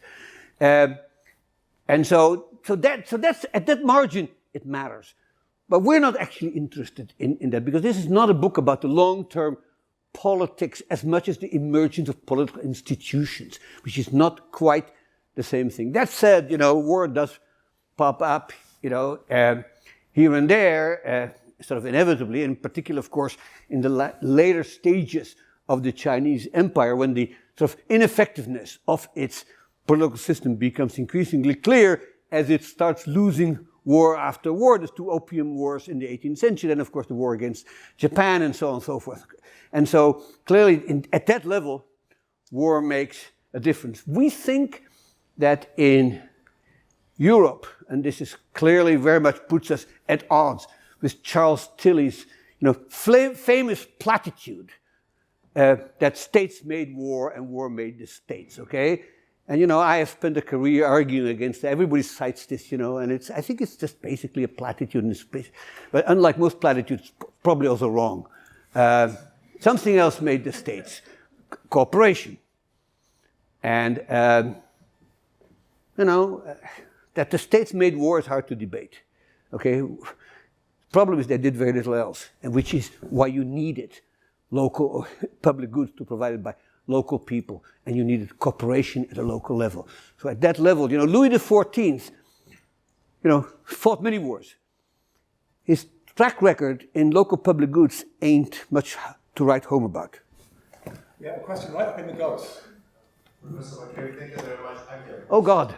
And so that's at that margin, it matters. But we're not actually interested in that, because this is not a book about the long-term politics as much as the emergence of political institutions, which is not quite the same thing. That said, war does pop up, here and there, sort of inevitably, in particular, of course, in the later stages of the Chinese empire, when the sort of ineffectiveness of its political system becomes increasingly clear as it starts losing war after war. There's 2 opium wars in the 18th century, then of course the war against Japan and so on and so forth. And so clearly at that level, war makes a difference. We think that in Europe, and this is clearly very much puts us at odds with Charles Tilly's famous platitude that states made war and war made the states, okay? And, I have spent a career arguing against that. Everybody cites this, and I think it's just basically a platitude in space. But unlike most platitudes, probably also wrong. Something else made the states. Cooperation. And, that the states made war is hard to debate, okay? Problem is they did very little else, and which is why you needed local public goods to be provided by local people, and you needed cooperation at a local level. So at that level, Louis XIV, fought many wars. His track record in local public goods ain't much to write home about. Yeah, a question right up in the goals. Professor Mokyr, thank you very much. Oh God.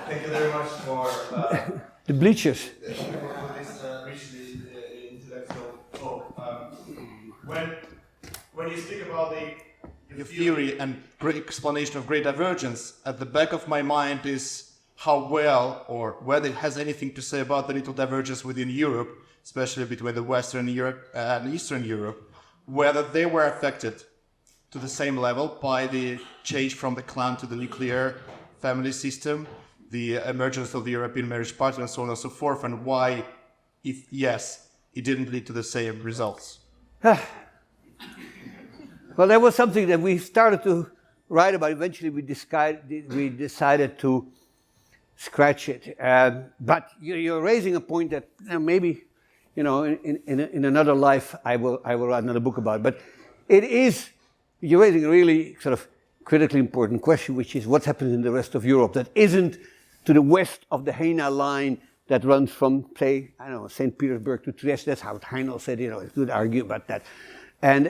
Thank you very much for the bleachers. for this richly intellectual talk. When you speak about the theory and great explanation of great divergence, at the back of my mind is how well or whether it has anything to say about the little divergence within Europe, especially between the Western Europe and Eastern Europe, whether they were affected to the same level by the change from the clan to the nuclear family system, the emergence of the European marriage party, and so on and so forth, and why, if yes, it didn't lead to the same results. Well, that was something that we started to write about. Eventually, we decided to scratch it. But you're raising a point that maybe, in another life, I will write another book about. But you're raising a really sort of critically important question, which is what happens in the rest of Europe that isn't to the west of the Heine line that runs from, say, St. Petersburg to Trieste. That's how Heinel said, it's good to argue about that. And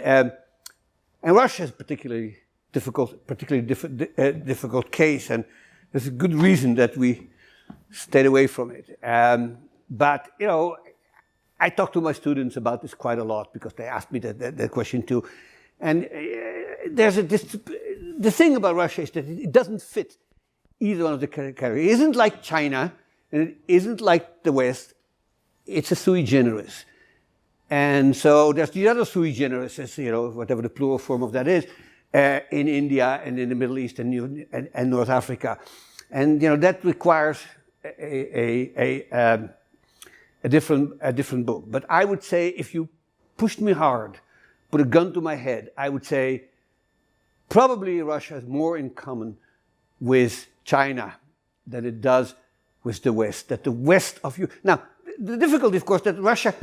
Russia is a particularly difficult case, and there's a good reason that we stayed away from it. But, I talk to my students about this quite a lot because they ask me that question too. And the thing about Russia is that it doesn't fit either one of the categories. It isn't like China, and it isn't like the West. It's a sui generis. And so there's the other sui generis, whatever the plural form of that is, in India and in the Middle East and North Africa. And, that requires a different book. But I would say if you pushed me hard, put a gun to my head, I would say probably Russia has more in common with China than it does with the West. That the West of you. Now, the difficulty, of course, that Russia,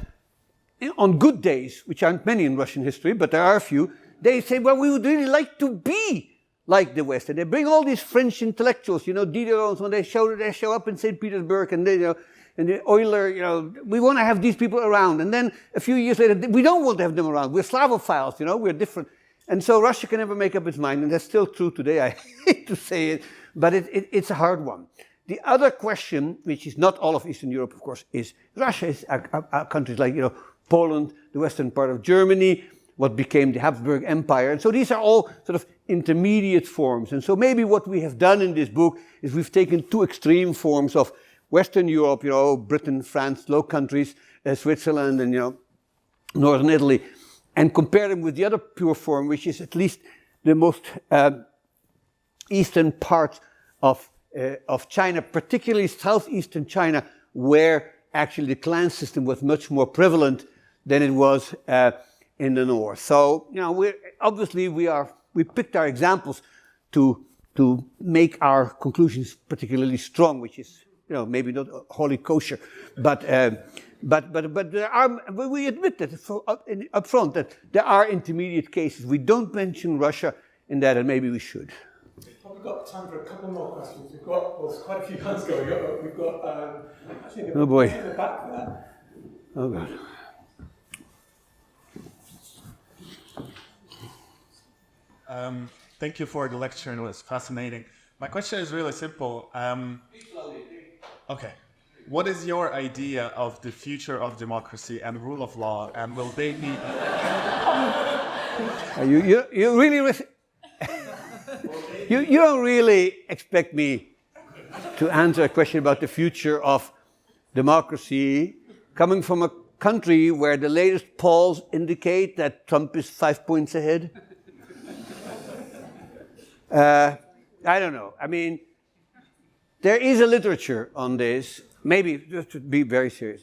on good days, which aren't many in Russian history, but there are a few, they say, well, we would really like to be like the West. And they bring all these French intellectuals, Diderot, when they show up in St. Petersburg, and they, and the Euler, we want to have these people around. And then a few years later, we don't want to have them around. We're Slavophiles, we're different. And so Russia can never make up its mind, and that's still true today. I hate to say it, but it's a hard one. The other question, which is not all of Eastern Europe, of course, is Russia is countries like, Poland, the western part of Germany, what became the Habsburg Empire. And so these are all sort of intermediate forms. And so maybe what we have done in this book is we've taken two extreme forms of Western Europe, Britain, France, Low Countries, Switzerland, and, Northern Italy, and compare them with the other pure form, which is at least the most eastern part of China, particularly southeastern China, where actually the clan system was much more prevalent than it was in the north. So, we picked our examples to make our conclusions particularly strong, which is, maybe not wholly kosher, but there are. We admit that up front that there are intermediate cases. We don't mention Russia in that, and maybe we should. We've got time for a couple more questions. There's quite a few hands going. We've got actually oh boy, in the back there. Oh God. Thank you for the lecture. It was fascinating. My question is really simple. Okay. What is your idea of the future of democracy and rule of law, and will they be... You really... you don't really expect me to answer a question about the future of democracy coming from a country where the latest polls indicate that Trump is 5 points ahead? I don't know. I mean, there is a literature on this, maybe, just to be very serious,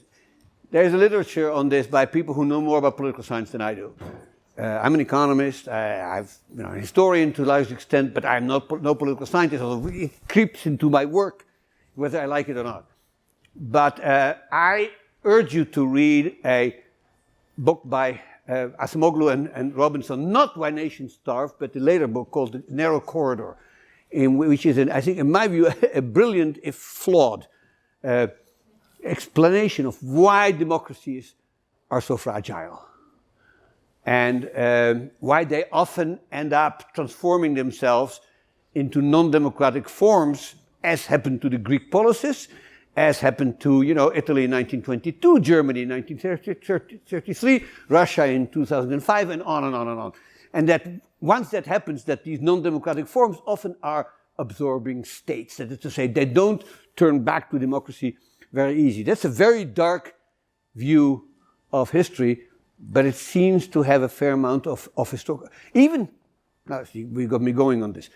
there is a literature on this by people who know more about political science than I do. I'm an economist, I'm a historian to a large extent, but I'm no political scientist, although it creeps into my work, whether I like it or not. But I urge you to read a book by Acemoglu and Robinson, not Why Nations Starve, but the later book called The Narrow Corridor, which is, I think, in my view, a brilliant, if flawed, explanation of why democracies are so fragile. And why they often end up transforming themselves into non-democratic forms, as happened to the Greek policies, as happened to, Italy in 1922, Germany in 1933, Russia in 2005, and on and on and on. And that once that happens, that these non-democratic forms often are absorbing states. That is to say, they don't turn back to democracy very easy. That's a very dark view of history, but it seems to have a fair amount of historical... Even, now see, we got me going on this.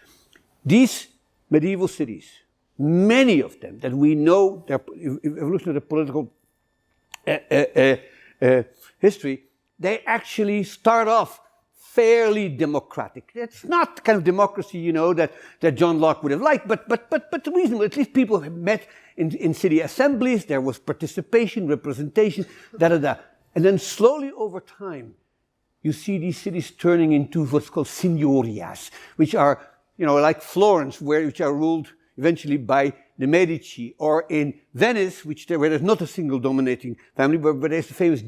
These medieval cities, many of them that we know their evolution of the political history, they actually start off fairly democratic. It's not the kind of democracy, that John Locke would have liked, but reasonable. At least people have met in city assemblies, there was participation, representation, da-da-da. And then slowly over time, you see these cities turning into what's called signorias, which are, like Florence, which are ruled eventually by the Medici, or in Venice, where there's not a single dominating family, but there's the famous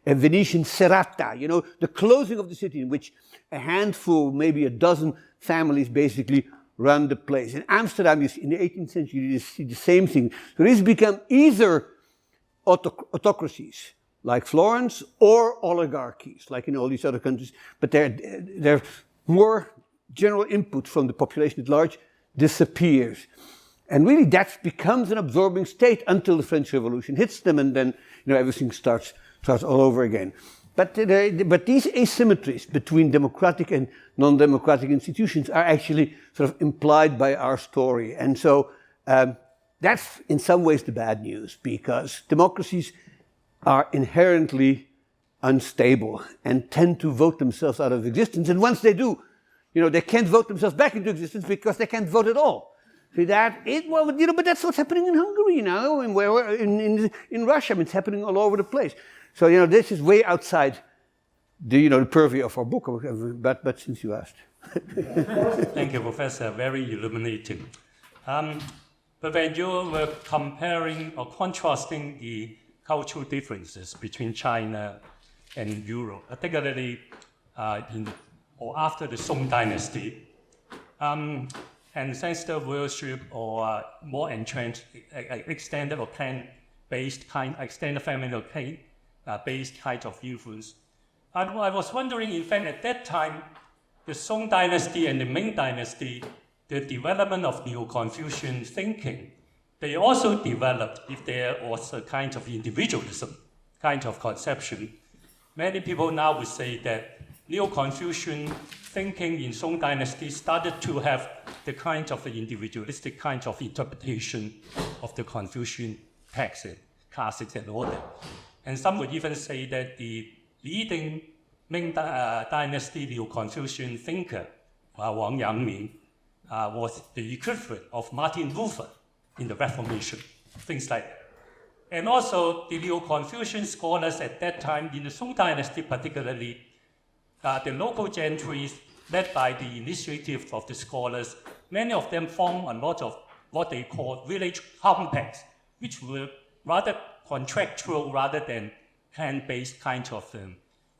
Venetian serrata, the closing of the city in which a handful, maybe a dozen families basically run the place. In Amsterdam, you see, in the 18th century, you see the same thing. So these become either autocracies, like Florence, or oligarchies, like in all these other countries, but their more general input from the population at large disappears. And really that becomes an absorbing state until the French Revolution hits them, and then everything starts all over again. But these asymmetries between democratic and non-democratic institutions are actually sort of implied by our story. And so that's in some ways the bad news, because democracies are inherently unstable and tend to vote themselves out of existence. And once they do, they can't vote themselves back into existence because they can't vote at all. See that? But that's what's happening in Hungary now, and in Russia. I mean, it's happening all over the place. So this is way outside the the purview of our book. But since you asked, thank you, Professor. Very illuminating. But when you were comparing or contrasting the cultural differences between China and Europe, particularly after the Song Dynasty, ancestor worship or more entrenched extended or clan-based extended family based kind of influence. I was wondering, in fact, at that time, the Song Dynasty and the Ming Dynasty, the development of Neo-Confucian thinking, they also developed if there was a kind of individualism, kind of conception. Many people now would say that Neo-Confucian thinking in Song Dynasty started to have the kind of individualistic kind of interpretation of the Confucian texts and classics and all that. And some would even say that the leading Ming Dynasty Neo-Confucian thinker, Wang Yangming, was the equivalent of Martin Luther in the Reformation, things like that. And also the Neo-Confucian scholars at that time, in the Song Dynasty particularly, the local gentry, led by the initiative of the scholars, many of them formed a lot of what they call village compacts, which were rather contractual rather than clan-based kind of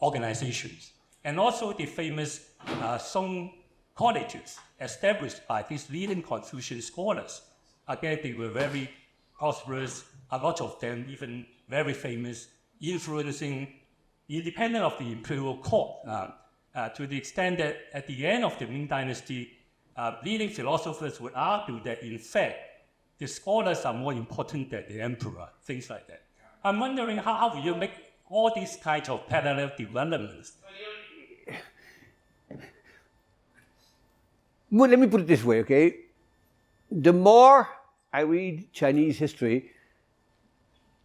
organizations. And also the famous Song colleges established by these leading Confucian scholars. Again, they were very prosperous, a lot of them even very famous, influencing, independent of the imperial court, to the extent that at the end of the Ming Dynasty, leading philosophers would argue that in fact, the scholars are more important than the emperor, things like that. I'm wondering how will you make all these kinds of parallel developments? Well, let me put it this way, okay? The more I read Chinese history,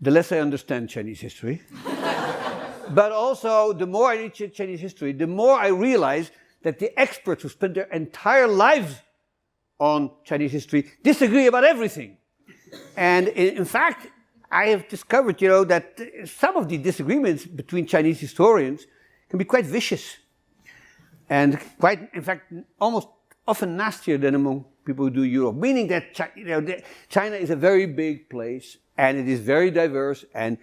the less I understand Chinese history. But also, the more I read Chinese history, the more I realize that the experts who spend their entire lives on Chinese history disagree about everything. And in fact, I have discovered, that some of the disagreements between Chinese historians can be quite vicious. And quite, in fact, almost often nastier than among people who do Europe. Meaning that China is a very big place, and it is very diverse, and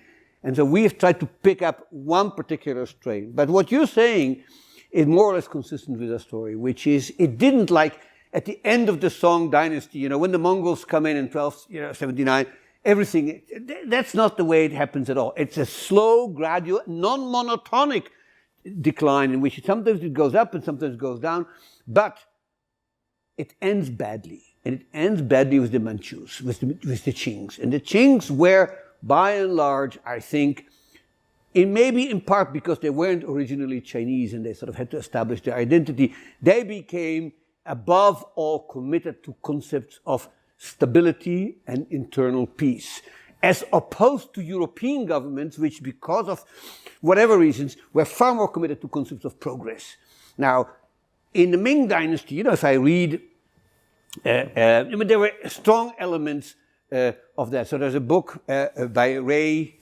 so we have tried to pick up one particular strain. But what you're saying is more or less consistent with our story, which is it didn't like at the end of the Song dynasty, when the Mongols come in 1279, everything, that's not the way it happens at all. It's a slow, gradual, non-monotonic decline in which sometimes it goes up and sometimes it goes down, but it ends badly. And it ends badly with the Manchus, with the Qings. And the Qings were, by and large, I think, maybe in part because they weren't originally Chinese and they sort of had to establish their identity, they became, above all, committed to concepts of stability and internal peace, as opposed to European governments, which, because of whatever reasons, were far more committed to concepts of progress. Now, in the Ming Dynasty, if I read, there were strong elements of that. So there's a book by Ray,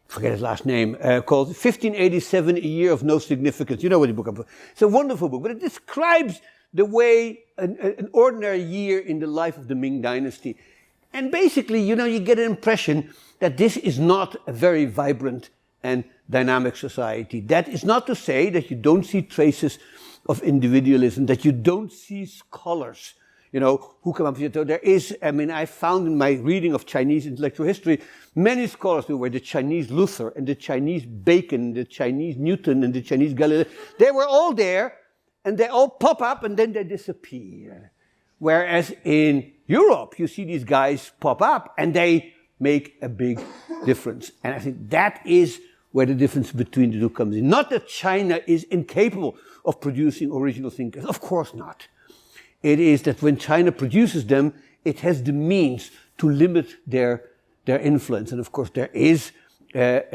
forget his last name, called 1587, A Year of No Significance. You know what the book is. It's a wonderful book, but it describes the way an ordinary year in the life of the Ming Dynasty. And basically, you get an impression that this is not a very vibrant and dynamic society. That is not to say that you don't see traces of individualism, that you don't see scholars, who come up with it. There is, I found in my reading of Chinese intellectual history, many scholars who were the Chinese Luther and the Chinese Bacon, the Chinese Newton and the Chinese Galileo. They were all there, and they all pop up and then they disappear. Whereas in Europe, you see these guys pop up and they make a big difference. And I think that is where the difference between the two comes in. Not that China is incapable of producing original thinkers. Of course not. It is that when China produces them, it has the means to limit their influence. And of course, there is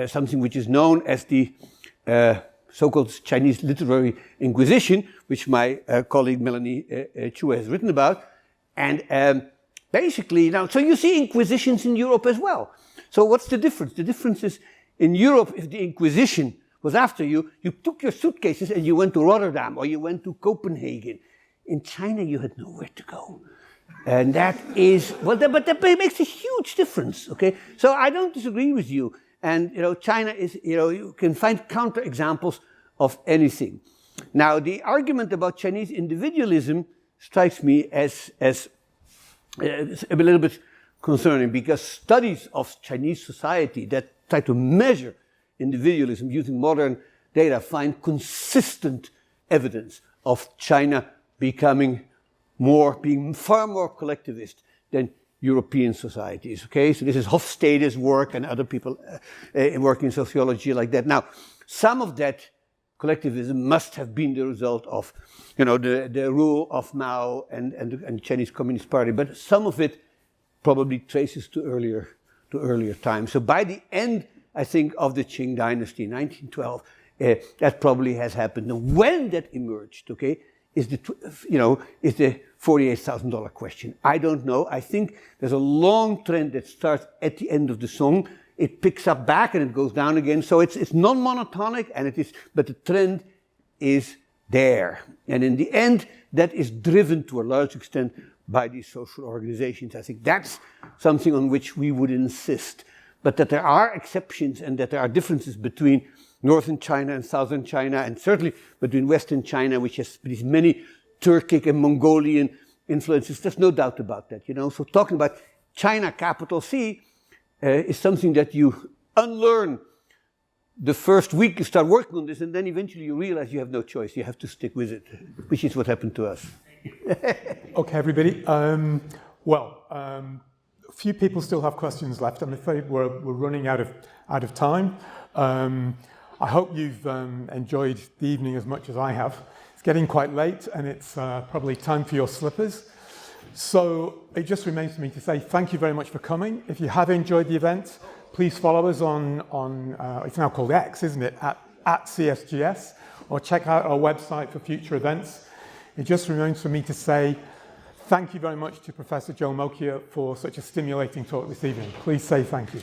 something which is known as the so-called Chinese Literary Inquisition, which my colleague Melanie Chua has written about. And basically, now, so you see inquisitions in Europe as well. So what's the difference? The difference is, in Europe, if the Inquisition was after you, you took your suitcases and you went to Rotterdam or you went to Copenhagen. In China, you had nowhere to go. And that is, but that makes a huge difference, okay? So I don't disagree with you. And, China is, you can find counterexamples of anything. Now, the argument about Chinese individualism strikes me as a little bit concerning, because studies of Chinese society that try to measure individualism using modern data find consistent evidence of China being far more collectivist than European societies. Okay, so this is Hofstede's work and other people working in sociology like that. Now, some of that collectivism must have been the result of, the rule of Mao and the Chinese Communist Party, but some of it probably traces to earlier times. So by the end, I think, of the Qing dynasty, 1912, that probably has happened. And when that emerged, okay, is the $48,000 question. I don't know. I think there's a long trend that starts at the end of the Song. It picks up back and it goes down again. So it's non-monotonic, but the trend is there. And in the end, that is driven to a large extent by these social organizations. I think that's something on which we would insist. But that there are exceptions and that there are differences between northern China and southern China, and certainly between western China, which has these many Turkic and Mongolian influences. There's no doubt about that, So talking about China, capital C, is something that you unlearn the first week you start working on this, and then eventually you realize you have no choice. You have to stick with it, which is what happened to us. Okay, everybody. A few people still have questions left. I'm afraid we're running out of time. I hope you've enjoyed the evening as much as I have. It's getting quite late, and it's probably time for your slippers. So it just remains for me to say thank you very much for coming. If you have enjoyed the event, please follow us on it's now called X, isn't it, at CSGS, or check out our website for future events. It just remains for me to say thank you very much to Professor Joe Mokyr for such a stimulating talk this evening. Please say thank you.